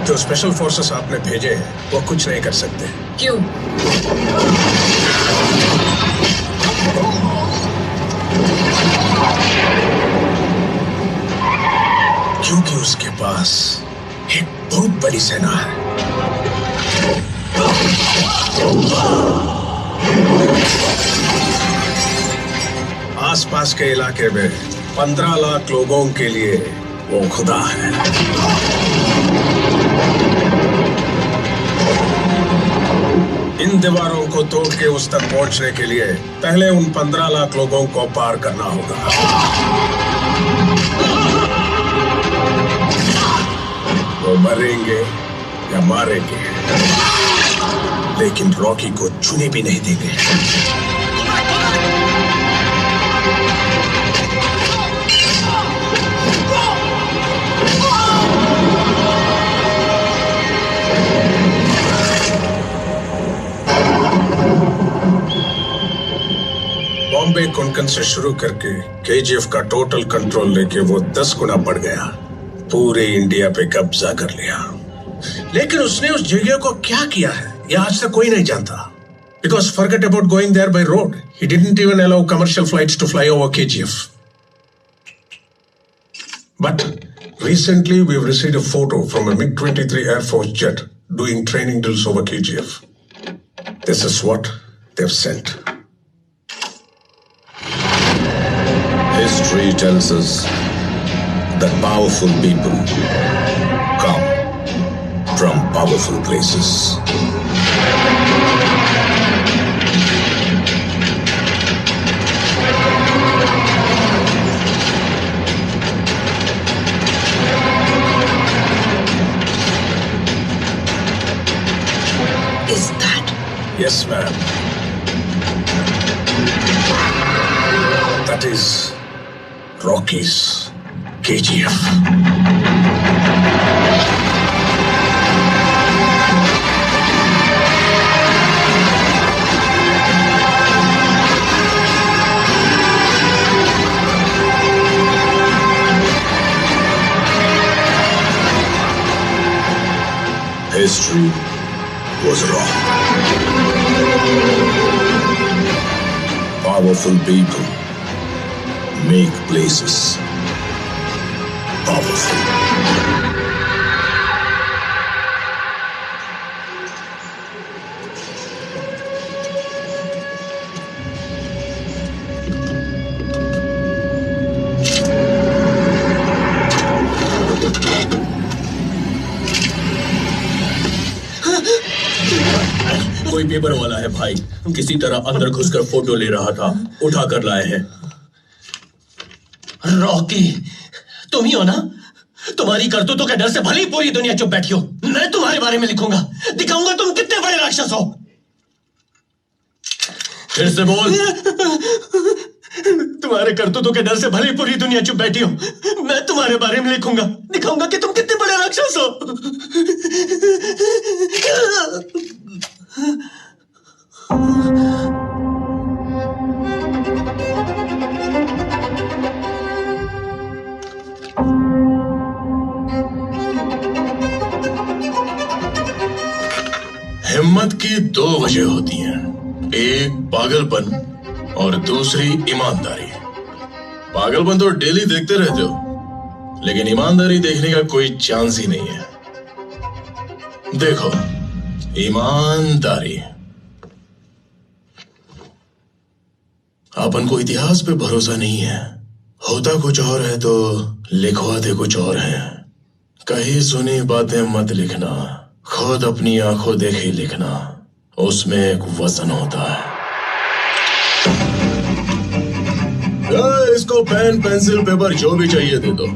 जो स्पेशल फोर्सेस आपने भेजे हैं वो कुछ नहीं कर सकते। क्यों? क्योंकि उसके पास एक बहुत बड़ी सेना है। आसपास के इलाके में 15 लाख लोगों के लिए वो खुदा है। इन दीवारों को तोड़ के उस तक पहुंचने के लिए पहले उन 15 लाख लोगों को पार करना होगा। वो मरेंगे या मारेंगे, लेकिन रॉकी को छूने भी नहीं देंगे। बॉम्बे कोंकण से शुरू करके केजीएफ का टोटल कंट्रोल लेके वो 10 गुना बढ़ गया। पूरे इंडिया पे कब्जा कर लिया। लेकिन उसने उस जगह को क्या किया है ये आज तक कोई नहीं जानता। Because forget about going there by road. He didn't even allow commercial flights to fly over KGF. But recently we've received a photo from a MiG-23 Air Force jet doing training drills over KGF. This is what they've sent. History tells us that powerful people come from powerful places. Is that? Yes, ma'am. That is Rocky's KGF. History was wrong. Powerful people make places powerful. कोई paper वाला है भाई, किसी तरह अंदर घुसकर photo ले रहा था, उठा कर लाए हैं। रॉकी, तुम ही हो ना? तुम्हारी करतूतों के डर से भली पूरी दुनिया चुप बैठी हो। मैं तुम्हारे बारे में लिखूंगा, दिखाऊंगा तुम कितने बड़े राक्षस हो। फिर से बोल। तुम्हारे करतूतों के डर से भली पूरी दुनिया चुप बैठी हो। मैं तुम्हारे बारे में लिखूंगा, दिखाऊंगा कि तुम कितने बड़े राक्षस हो। दो वजह होती हैं, एक पागलपन और दूसरी ईमानदारी। पागलपन तो डेली देखते रहते हो, लेकिन ईमानदारी देखने का कोई चांस ही नहीं है। देखो, ईमानदारी। अपन को इतिहास पे भरोसा नहीं है, होता कुछ और है तो लिखवाते कुछ और है। कहीं सुनी बातें मत लिखना, खुद अपनी आंखों देखे लिखना, उसमें एक वजन होता है। इसको पेन पेंसिल पेपर जो भी चाहिए दे दो।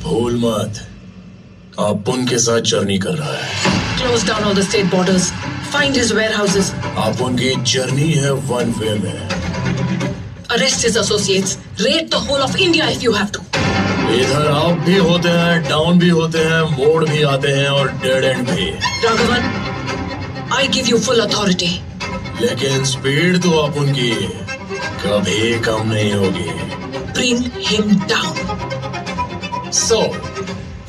भूल मत, आप उनके साथ जर्नी कर रहा है। Close down all the state borders. Find his warehouses. आप उनकी जर्नी है वन वे में। Arrest his associates. Raid the whole of India if you have to. इधर अप भी होते हैं, डाउन भी होते हैं, मोड़ भी आते हैं और डेड एंड भी। Raghavan, I give you full authority. लेकिन स्पीड तो आप उनकी कभी कम नहीं होगी। Bring him down. So,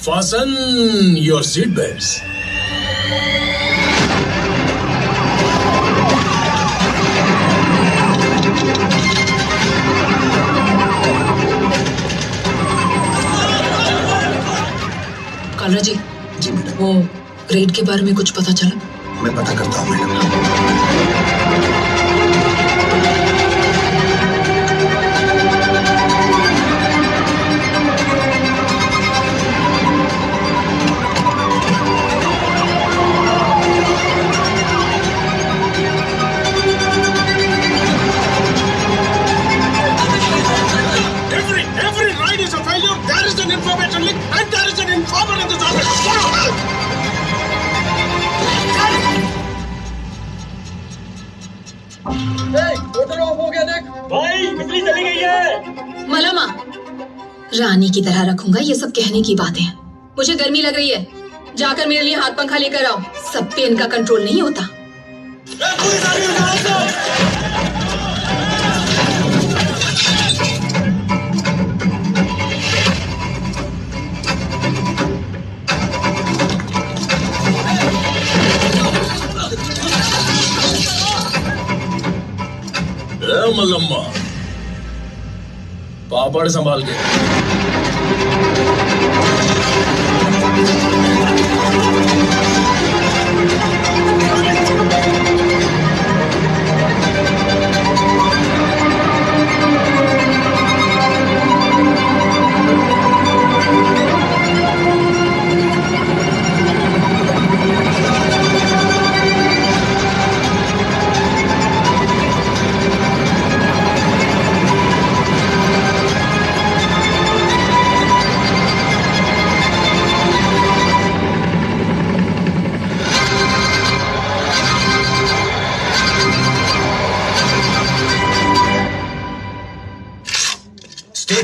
fasten your seat belts. Kalra जी, वो रेड के बारे में कुछ पता चला? मैं पता करता हूँ madam. Every ride is a failure. There is an information leak and there is an informer in this office. Follow her. Motor of हो गया देख। भाई बिजली चली गई है। मलामा, रानी की तरह रखूंगा, ये सब कहने की बातें हैं। मुझे गर्मी लग रही है, जाकर मेरे लिए हाथ पंखा लेकर आओ। सब पे इनका कंट्रोल नहीं होता। मल्लम्मा, पापड़ संभाल के।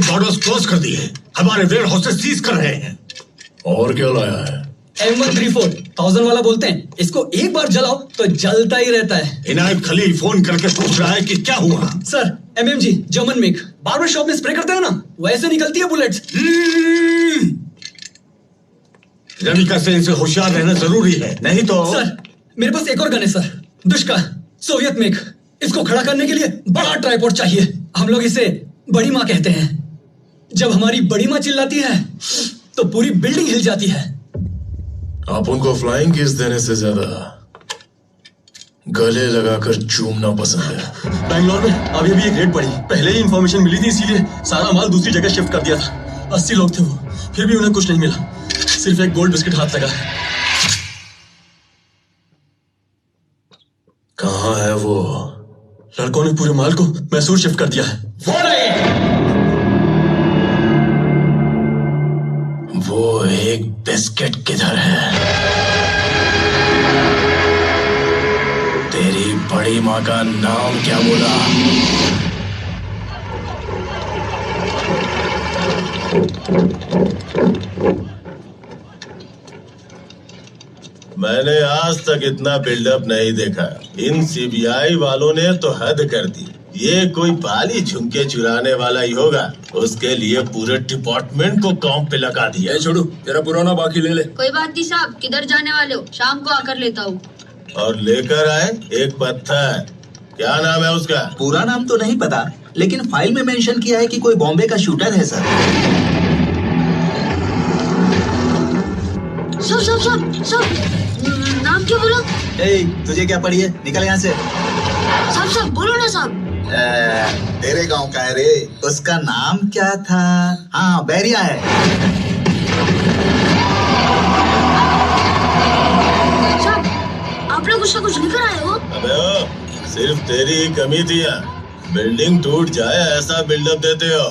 बॉर्डर्स क्लोज कर दिए, हमारे वेयर हाउसेस सीज कर रहे हैं। और क्या लाया है? M134 1000 वाला बोलते हैं, इसको एक बार जलाओ तो जलता ही रहता है। इनायत खलील फोन करके पूछ रहा है कि क्या हुआ। Sir, MMG German make, barber shop में स्प्रे करते हैं ना, वैसे निकलती है बुलेट्स। रनिका से इनसे होशियार रहना जरूरी है, नहीं तो। सर, मेरे पास एक और गन है सर, दुष्का सोवियत मेक। इसको खड़ा करने के लिए बड़ा ट्राइपॉड चाहिए। हम लोग इसे बड़ी माँ कहते हैं। जब हमारी बड़ी माँ चिल्लाती है तो पूरी बिल्डिंग हिल जाती है। आप उनको फ्लाइंग किस देने से ज्यादा गले लगाकर चूमना पसंद है। बैंगलोर में अभी भी एक रेड पड़ी, पहले ही इंफॉर्मेशन मिली थी, इसीलिए सारा माल दूसरी जगह शिफ्ट कर दिया था। 80 लोग थे वो, फिर भी उन्हें कुछ नहीं मिला, सिर्फ एक गोल्ड बिस्किट हाथ लगा। कहाँ है वो? लड़कों ने पूरे माल को मैसूर शिफ्ट कर दिया है। वो एक बिस्किट किधर है? तेरी बड़ी माँ का नाम क्या बोला? मैंने आज तक इतना बिल्डअप नहीं देखा। इन सीबीआई वालों ने तो हद कर दी। ये कोई बाली झुमके चुराने वाला ही होगा। उसके लिए पूरे डिपार्टमेंट को काम पे लगा दिया। छोड़ू, तेरा पुराना बाकी ले ले। कोई बात नहीं साहब, किधर जाने वाले हो? शाम को आकर लेता हूँ। और लेकर आए एक पत्थर। क्या नाम है उसका? पूरा नाम तो नहीं पता, लेकिन फाइल में मेंशन किया है कि कोई बॉम्बे का शूटर है सर। सब नाम क्यों बोलो? तुझे क्या पड़ी है? निकल यहाँ से। सब बोलो ना साहब। तेरे गांव का है रे। उसका नाम क्या था? हाँ, बैरिया है। साहब, आप लोग उसका कुछ लेकर आए हो? अबे ओ, सिर्फ तेरी ही कमी थी यहाँ। बिल्डिंग टूट जाए ऐसा बिल्डअप देते हो।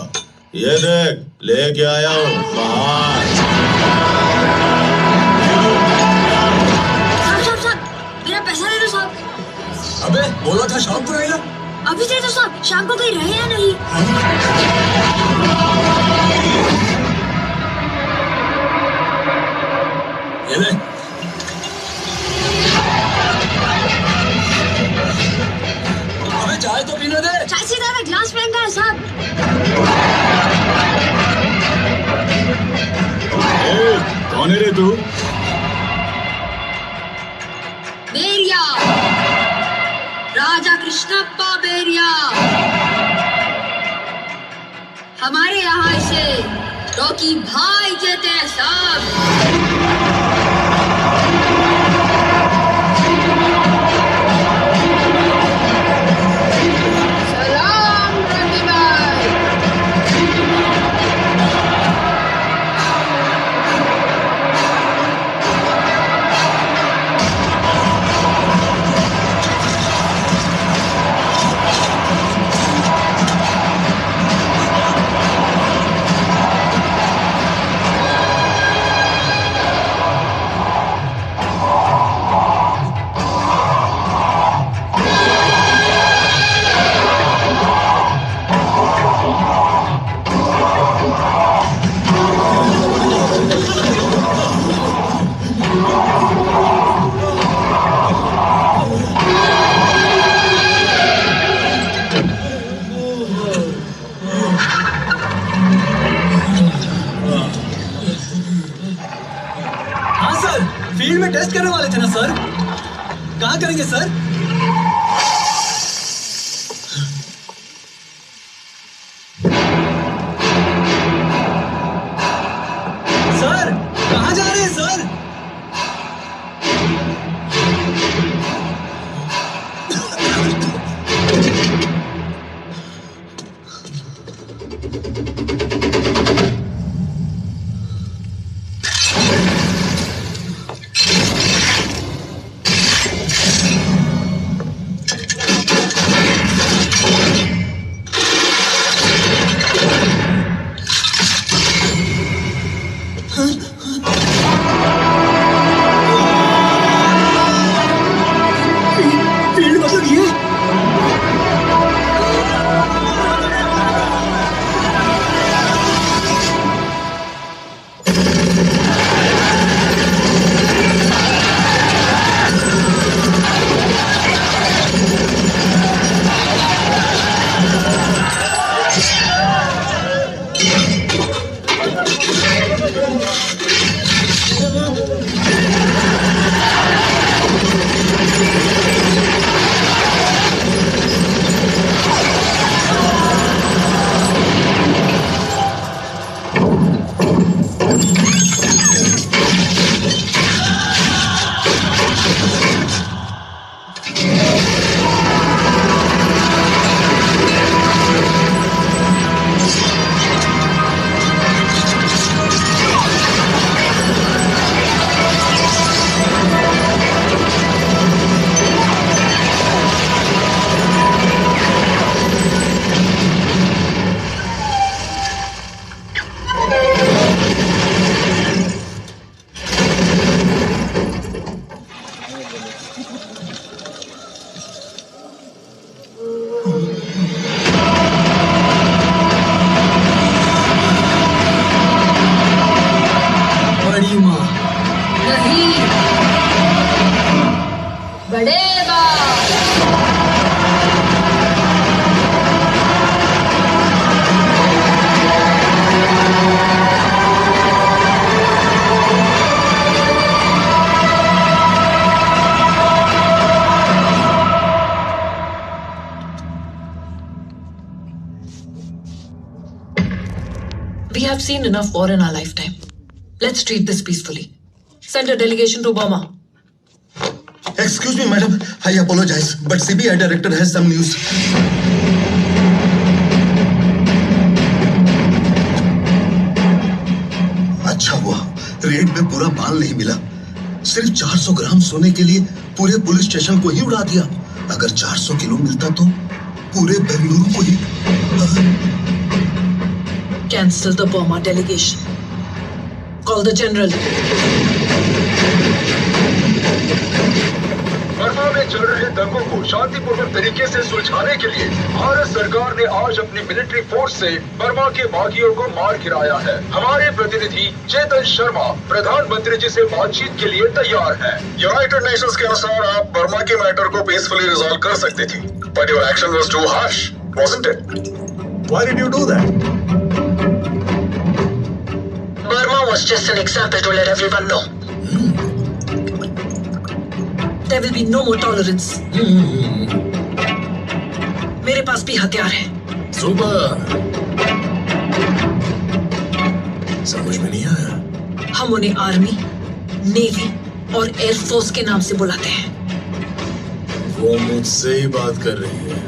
ये देख, लेके आया हूँ बाहर। मेरा पैसा दे दो साहब। अबे बोला था शाम को रहेगा। अभी दे दो साहब, शाम को कहीं रहे या नहीं? ये ले। अबे चाय तो पीने दे। चाय से ज्यादा ग्लास महंगा है साहब। कौन है रे तू? बेरिया, राजा कृष्णप्पा बेरिया। हमारे यहाँ इसे रॉकी भाई कहते हैं साहब। सलाम रॉकी भाई। फील्ड में टेस्ट करने वाले थे ना सर? कहाँ करेंगे सर? सर कहाँ जा रहे हैं sir? have seen enough war in our lifetime. Let's treat this peacefully. Send a delegation to Burma. Excuse me, madam. I apologize, but CBI director has some news. अच्छा हुआ red में पूरा माल नहीं मिला। सिर्फ 400 ग्राम सोने के लिए पूरे पुलिस स्टेशन को ही उड़ा दिया। अगर 400 किलो मिलता तो पूरे बेंगलुरु को ही। Cancel the Burma delegation. Call the general. Burma में चल रहे दंगों को शांतिपूर्वक तरीके से सुलझाने के लिए भारत सरकार ने आज अपनी मिलिट्री फोर्स से बर्मा के बागियों को मार गिराया है। हमारे प्रतिनिधि चेतन शर्मा प्रधानमंत्री जी से बातचीत के लिए तैयार है। यूनाइटेड नेशंस के अनुसार आप बर्मा के मैटर को पीसफुली रिजॉल्व कर सकती थी, but your action was too harsh, wasn't it? Why did you do that? Burma was just an example to let everyone know. There will be no more tolerance. मेरे पास भी हथियार है। Super. समझ में नहीं आया। हम उन्हें आर्मी, नेवी और एयरफोर्स के नाम से बुलाते हैं। वो मुझसे ही बात कर रही है।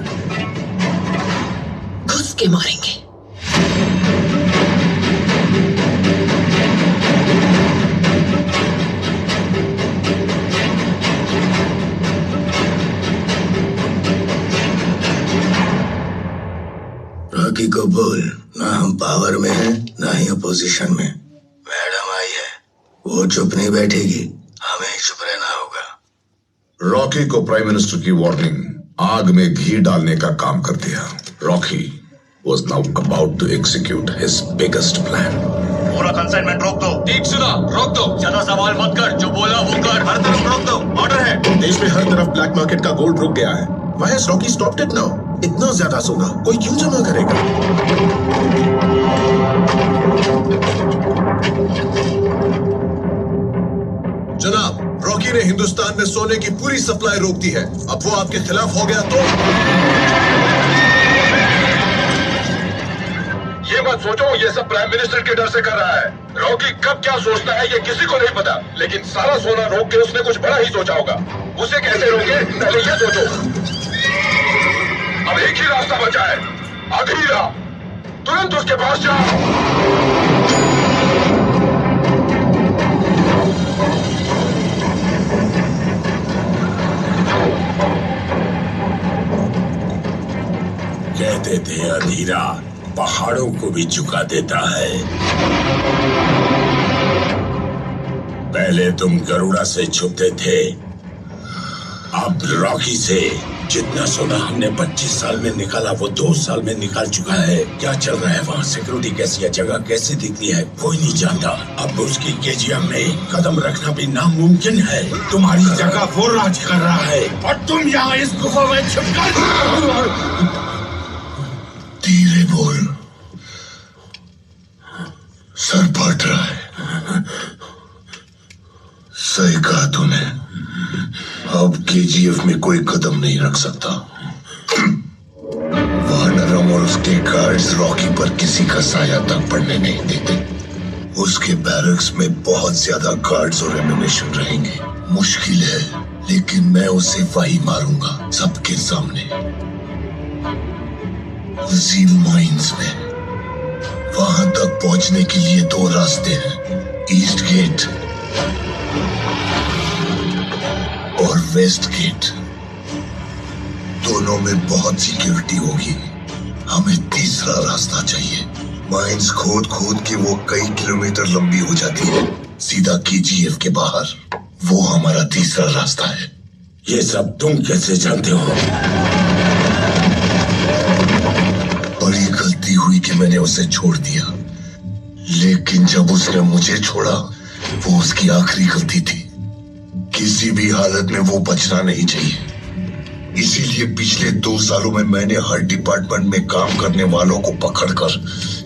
घुस के मारेंगे। रॉकी को बोल, ना हम पावर में हैं, ना ही अपोजिशन में। मैडम आई है, वो चुप नहीं बैठेगी, हमें ही चुप रहना होगा। रॉकी को प्राइम मिनिस्टर की वार्निंग आग में घी डालने का काम कर दिया। Rocky was now about to execute his biggest plan. पूरा कंसाइनमेंट रोक दो। ठीक सुना, रोक दो। ज्यादा सवाल मत कर, जो बोला वो कर। हर तरफ रोक दो, ऑर्डर है। देश में हर तरफ ब्लैक मार्केट का गोल्ड रुक गया है। Why has Rocky stopped it now? इतना ज्यादा सोना कोई क्यों जमा करेगा? जनाब, रॉकी ने हिंदुस्तान में सोने की पूरी सप्लाई रोक दी है। अब वो आपके खिलाफ हो गया तो ये मत सोचो ये सब प्राइम मिनिस्टर के डर से कर रहा है। रॉकी कब क्या सोचता है ये किसी को नहीं पता, लेकिन सारा सोना रोक के उसने कुछ बड़ा ही सोचा होगा। उसे कैसे रोके, पहले ये सोचो। अब एक ही रास्ता बचा है, आखिरी राह। तुरंत उसके पास जाओ। कहते थे अंधेरा पहाड़ों को भी झुका देता है। पहले तुम गरुड़ा से छुपते थे, अब रॉकी से। जितना सोना हमने 25 साल में निकाला वो 2 साल में निकाल चुका है। क्या चल रहा है वहाँ, सिक्योरिटी कैसी है, जगह कैसे दिखती है, कोई नहीं जानता। अब उसकी केजीएम में कदम रखना भी नामुमकिन है। तुम्हारी जगह वो राज कर रहा है और तुम यहाँ इस गुफा में छुपकर। धीरे बोल, सर फट रहा है। सही कहा तूने, अब केजीएफ में कोई कदम नहीं रख सकता। वानरम और उसके गार्ड्स रॉकी पर किसी का साया तक पड़ने नहीं देते। उसके बैरक्स में बहुत ज्यादा गार्ड्स और एमिनेशन रहेंगे। मुश्किल है, लेकिन मैं उसे वही मारूंगा सबके सामने। ज़ील माइंस में। वहां तक पहुंचने के लिए 2 रास्ते हैं, ईस्ट गेट और वेस्ट गेट। दोनों में बहुत सिक्योरिटी होगी। हमें तीसरा रास्ता चाहिए। माइंस खोद खोद के वो कई किलोमीटर लंबी हो जाती है, सीधा केजीएफ के बाहर। वो हमारा तीसरा रास्ता है। ये सब तुम कैसे जानते हो? बड़ी गलती हुई कि मैंने उसे छोड़ दिया, लेकिन जब उसने मुझे छोड़ा वो उसकी आखिरी गलती थी। किसी भी हालत में वो बचना नहीं चाहिए। इसीलिए पिछले 2 सालों में मैंने हर डिपार्टमेंट में काम करने वालों को पकड़कर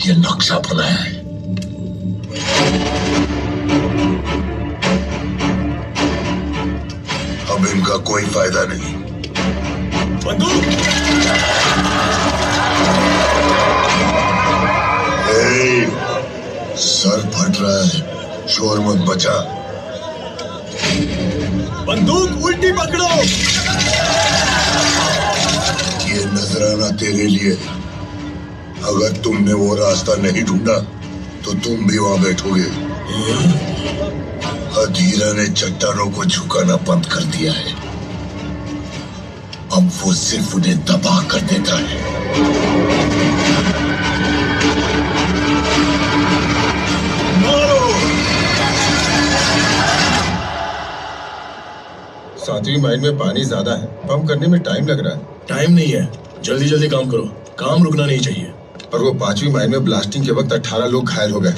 यह नक्शा बनाया है। अब इनका कोई फायदा नहीं। सर फट रहा है, शोर मत बचा। बंदूक उल्टी पकड़ो। ये नजराना तेरे लिए। अगर तुमने वो रास्ता नहीं ढूंढा तो तुम भी वहां बैठोगे। हदीरा ने चट्टानों को झुकाना बंद कर दिया है। अब वो सिर्फ उन्हें तबाह कर देता है। मारो। 7वीं माइल में पानी ज्यादा है, पंप करने में टाइम लग रहा है। टाइम नहीं है, जल्दी जल्दी काम करो, काम रुकना नहीं चाहिए। पर वो 5वीं माइल में ब्लास्टिंग के वक्त 18 लोग घायल हो गए।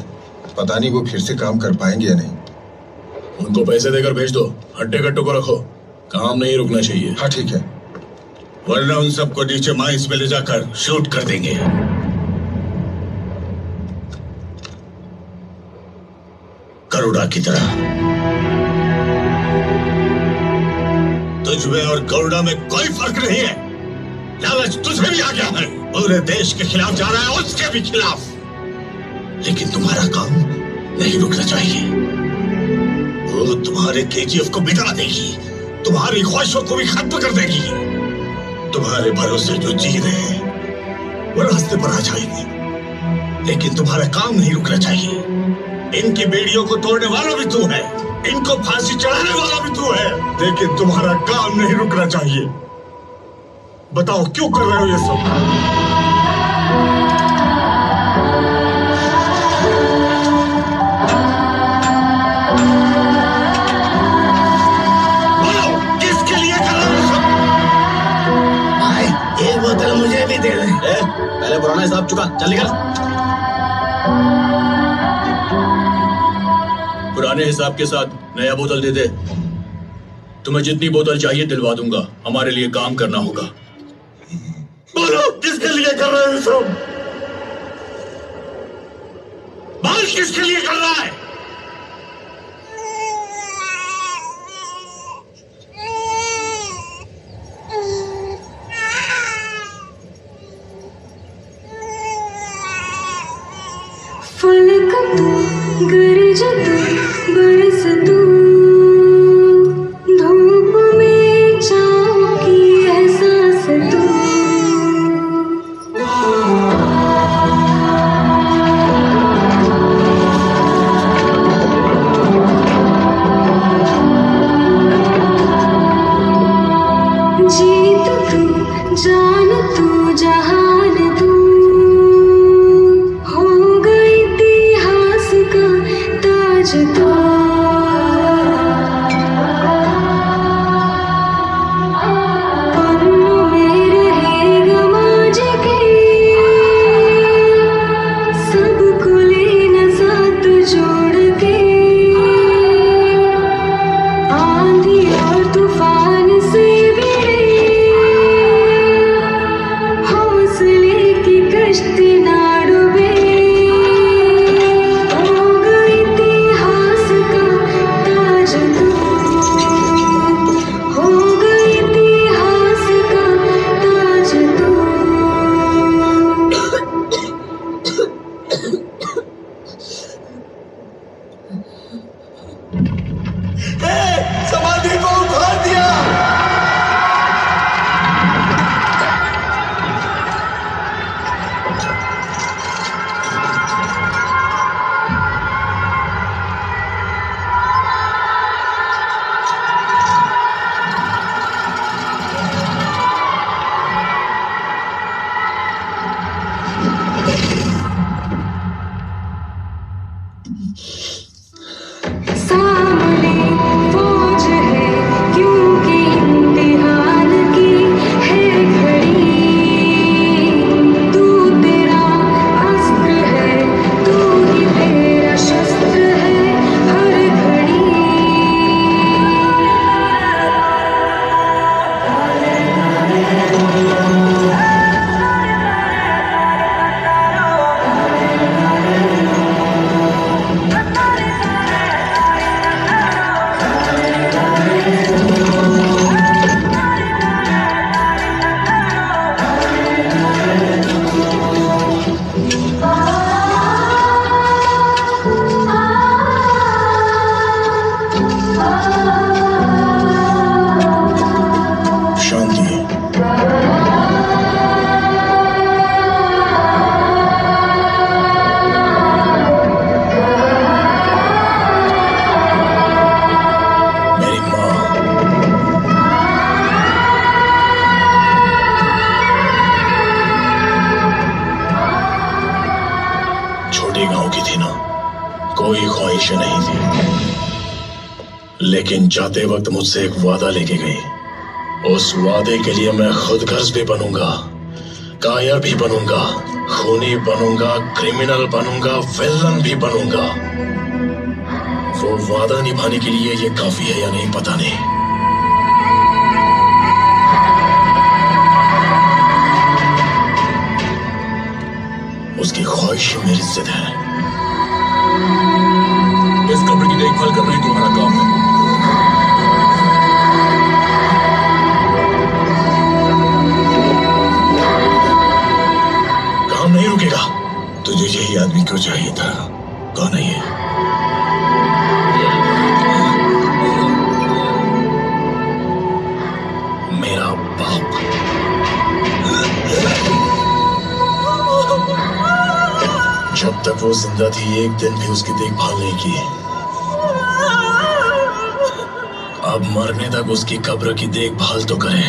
पता नहीं वो फिर से काम कर पाएंगे या नहीं। उनको पैसे देकर भेज दो, हड्डे कट्टों को रखो, काम नहीं रुकना चाहिए। हाँ ठीक है, वरना उन सबको नीचे माइंस में ले जाकर शूट कर देंगे। गरुड़ा की तरह। तुझमें और गरुड़ा में कोई फर्क नहीं है। लालच तुझे भी आ गया है, पूरे देश के खिलाफ जा रहा है, उसके भी खिलाफ। लेकिन तुम्हारा काम नहीं रुकना चाहिए। वो तुम्हारे केजीएफ को मिटा देगी, तुम्हारी ख्वाहिशों को भी खत्म कर देगी। तुम्हारे भरोसे जो जी रहे हैं वो रास्ते पर आ जाएंगे, लेकिन तुम्हारा काम नहीं रुकना चाहिए। इनकी बेड़ियों को तोड़ने वाला भी तू है, इनको फांसी चढ़ाने वाला भी तू है, लेकिन तुम्हारा काम नहीं रुकना चाहिए। बताओ क्यों कर रहे हो ये सब? बोलो किसके लिए कर रहे हो सब? भाई एक बोतल मुझे भी दे दे। पहले पुराना हिसाब चुका, चल निकल। पुराने हिसाब के साथ नया बोतल दे दे। तुम्हें जितनी बोतल चाहिए दिलवा दूंगा, हमारे लिए काम करना होगा। बोलो किसके लिए कर रहे हो सब? बाल किसके लिए कर रहा है? फलक तू गरज तू बरस तू धूप में छाँव की एहसास तू। लेकिन जाते वक्त मुझसे एक वादा लेके गई। उस वादे के लिए मैं खुदगर्ज भी बनूंगा, कायर भी बनूंगा, खूनी बनूंगा, क्रिमिनल बनूंगा, विलन भी बनूंगा। वो वादा निभाने के लिए ये काफी है या नहीं पता नहीं। उसकी ख्वाहिश मेरी जिद है। इस कब्र की देखभाल करना ही तुम्हारा काम है। काम नहीं रुकेगा। तुझे यही आदमी क्यों चाहिए था? कौन है ये? मेरा बाप। जब तक वो जिंदा थी एक दिन भी उसकी देखभाल नहीं की। अब मरने तक उसकी कब्र की देखभाल तो करें।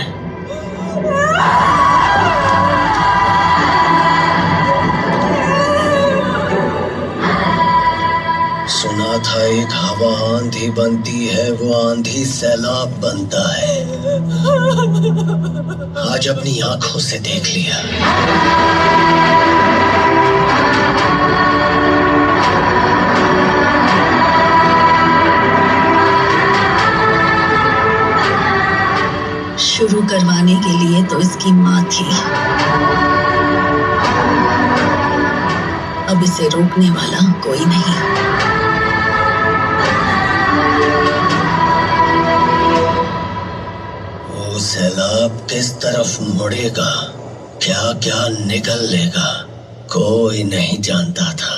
सुना था एक हवा आंधी बनती है, वो आंधी सैलाब बनता है। आज अपनी आंखों से देख लिया। शुरू करवाने के लिए तो इसकी माँ थी, अब इसे रोकने वाला कोई नहीं। वो सैलाब किस तरफ मुड़ेगा, क्या क्या निकल लेगा, कोई नहीं जानता था।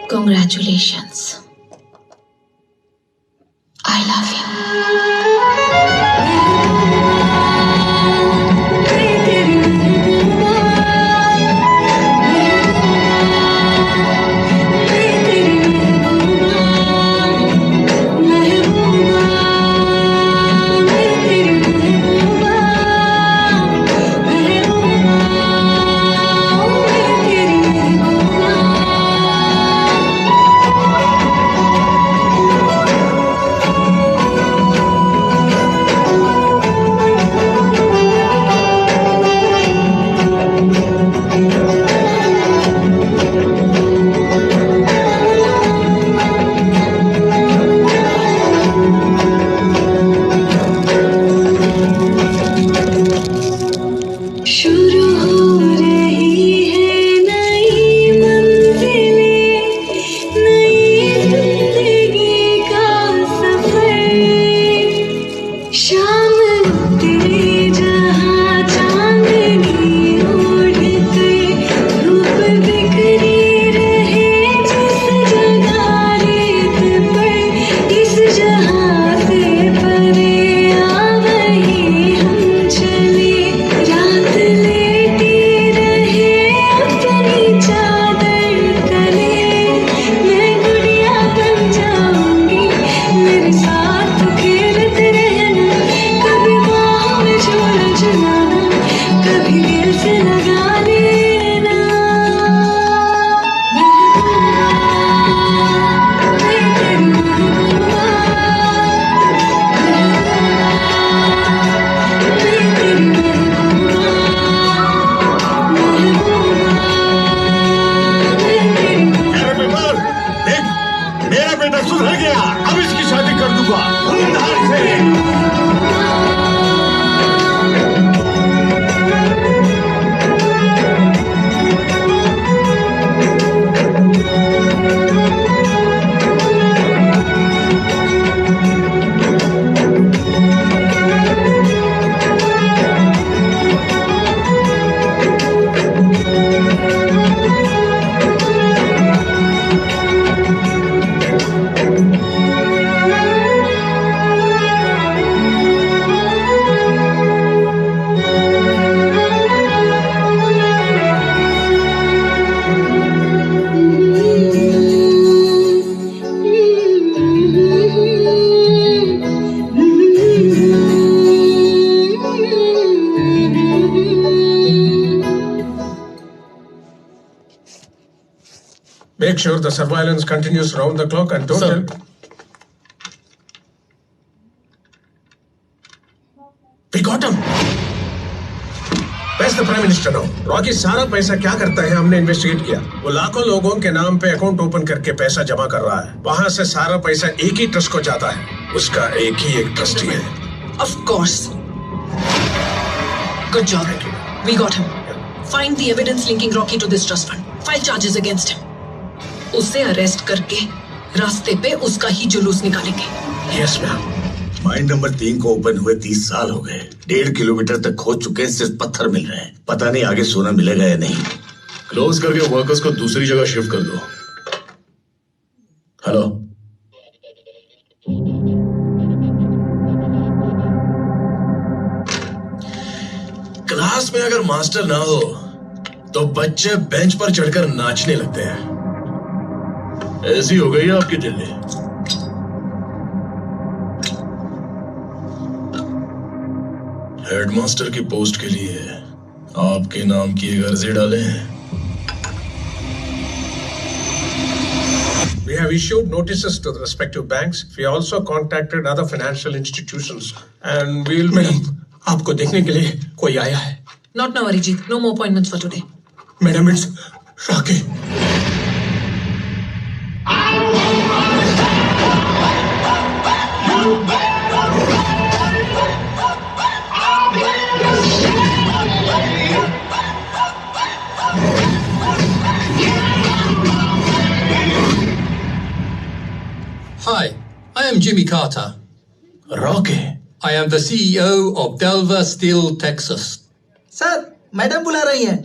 Congratulations. I love you. Make sure the surveillance continues round the clock and don't tell... We got him. Where's the Prime Minister now? Rocky सारा पैसा क्या करता है हमने इन्वेस्टिगेट किया। वो लाखों लोगों के नाम पे अकाउंट ओपन करके पैसा जमा कर रहा है। वहां से सारा पैसा एक ही ट्रस्ट को जाता है। उसका एक ही एक ट्रस्टी है। Of course. Good job. We got him. Find the evidence linking Rocky to this trust fund. File charges against him. उसे अरेस्ट करके रास्ते पे उसका ही जुलूस निकालेंगे। Yes ma'am. माइन नंबर 3 को ओपन हुए 30 साल हो गए। 1.5 किलोमीटर तक खोद चुके हैं, सिर्फ पत्थर मिल रहे हैं। पता नहीं आगे सोना मिलेगा या नहीं। क्लोज करके वर्कर्स को दूसरी जगह शिफ्ट कर दो। हेलो, क्लास में अगर मास्टर ना हो तो बच्चे बेंच पर चढ़कर नाचने लगते हैं। ऐसी हो गई है आपकी दिल्ली। हेडमास्टर की पोस्ट के लिए आपके नाम की एक अर्जी डाले हैं। We have issued notices to the respective banks. We also contacted other financial institutions and we'll... madam, आपको देखने के लिए कोई आया है। Not now, Arijit. No more appointments for today. Madam, it's Rocky. Hi, I am Jimmy Carter. Rocky. I am the CEO of Delver Steel, Texas. Sir, madam बुला रही हैं।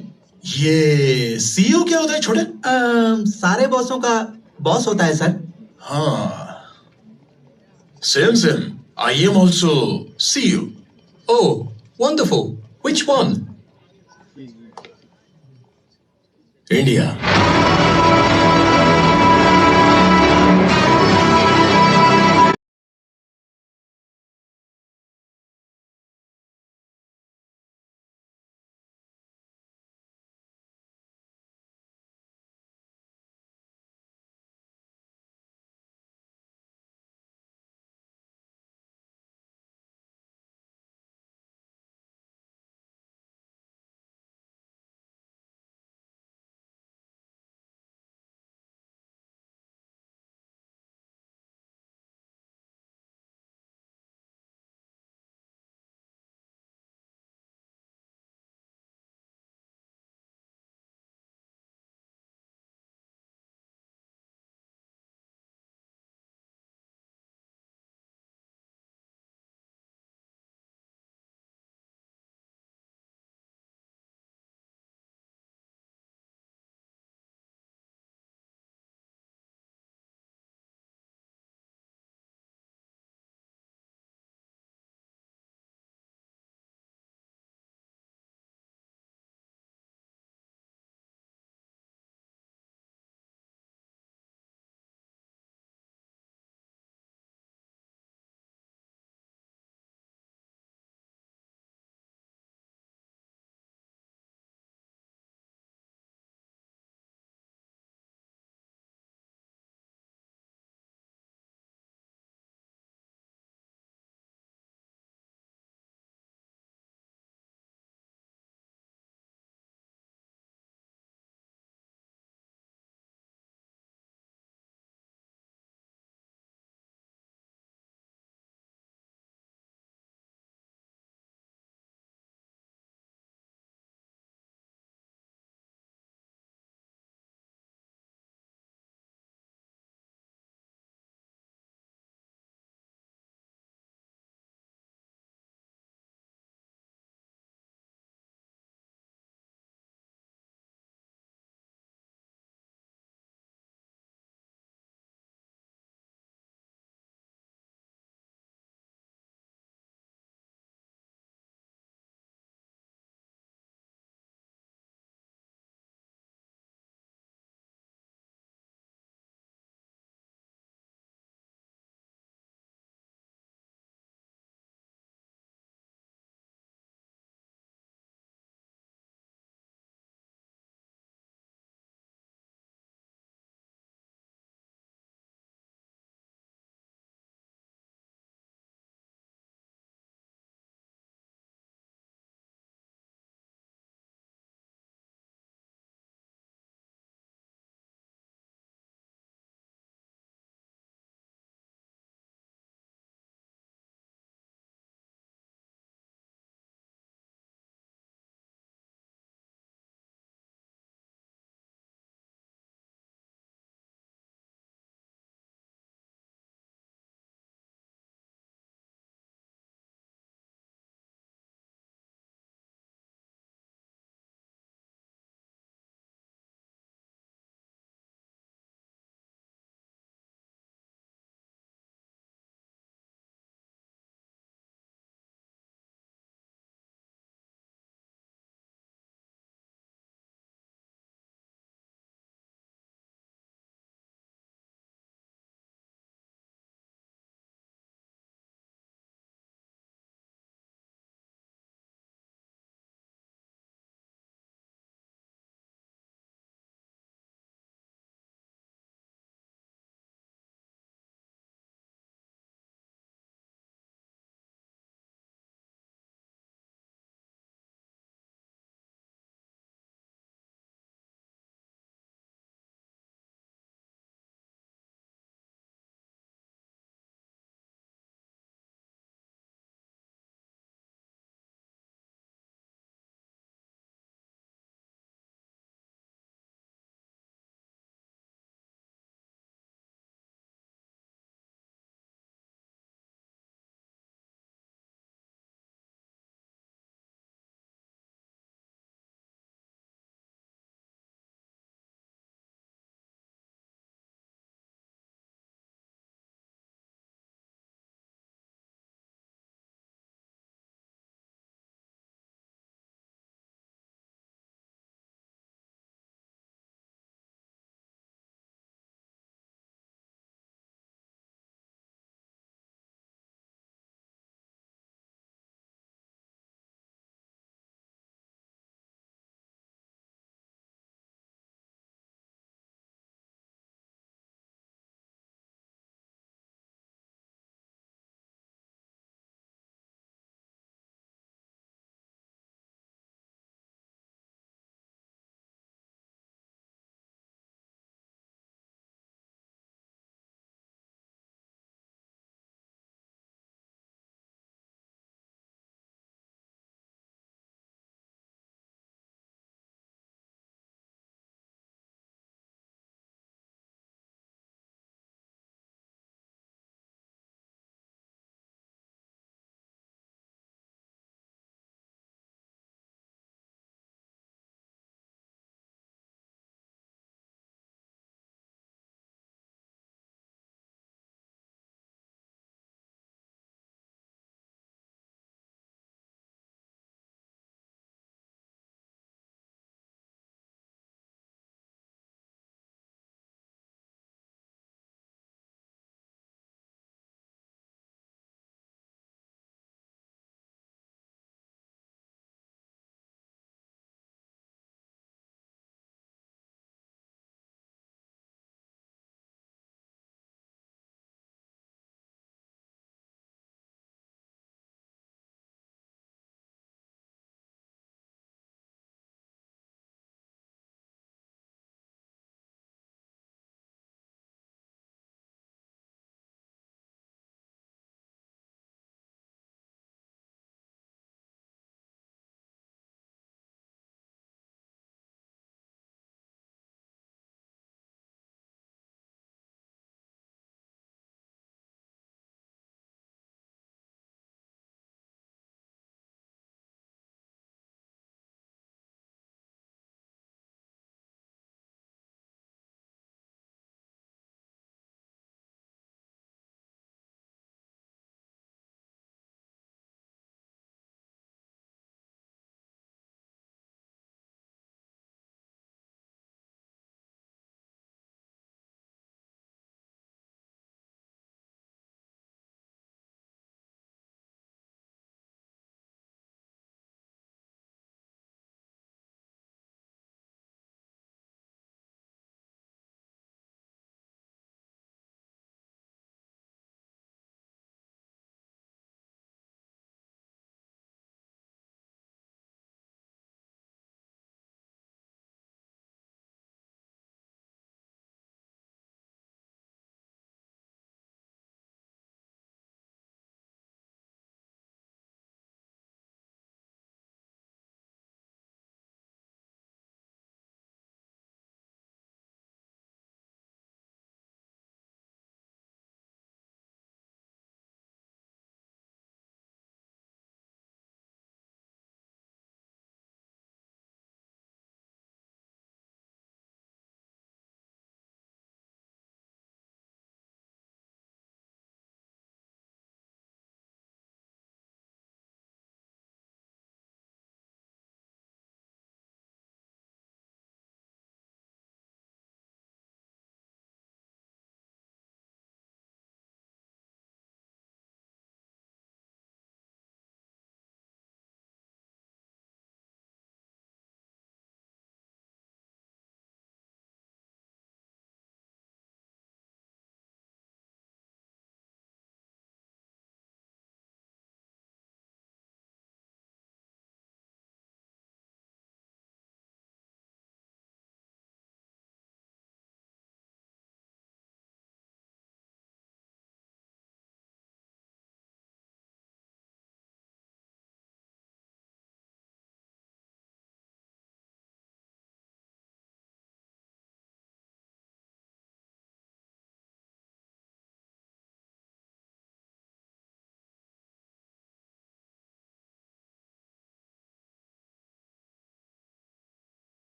ये सीईओ क्या होता है छोटे? सारे बॉसों का बॉस होता है सर। हाँ, same. I am also CEO. Oh, wonderful. Which one? India.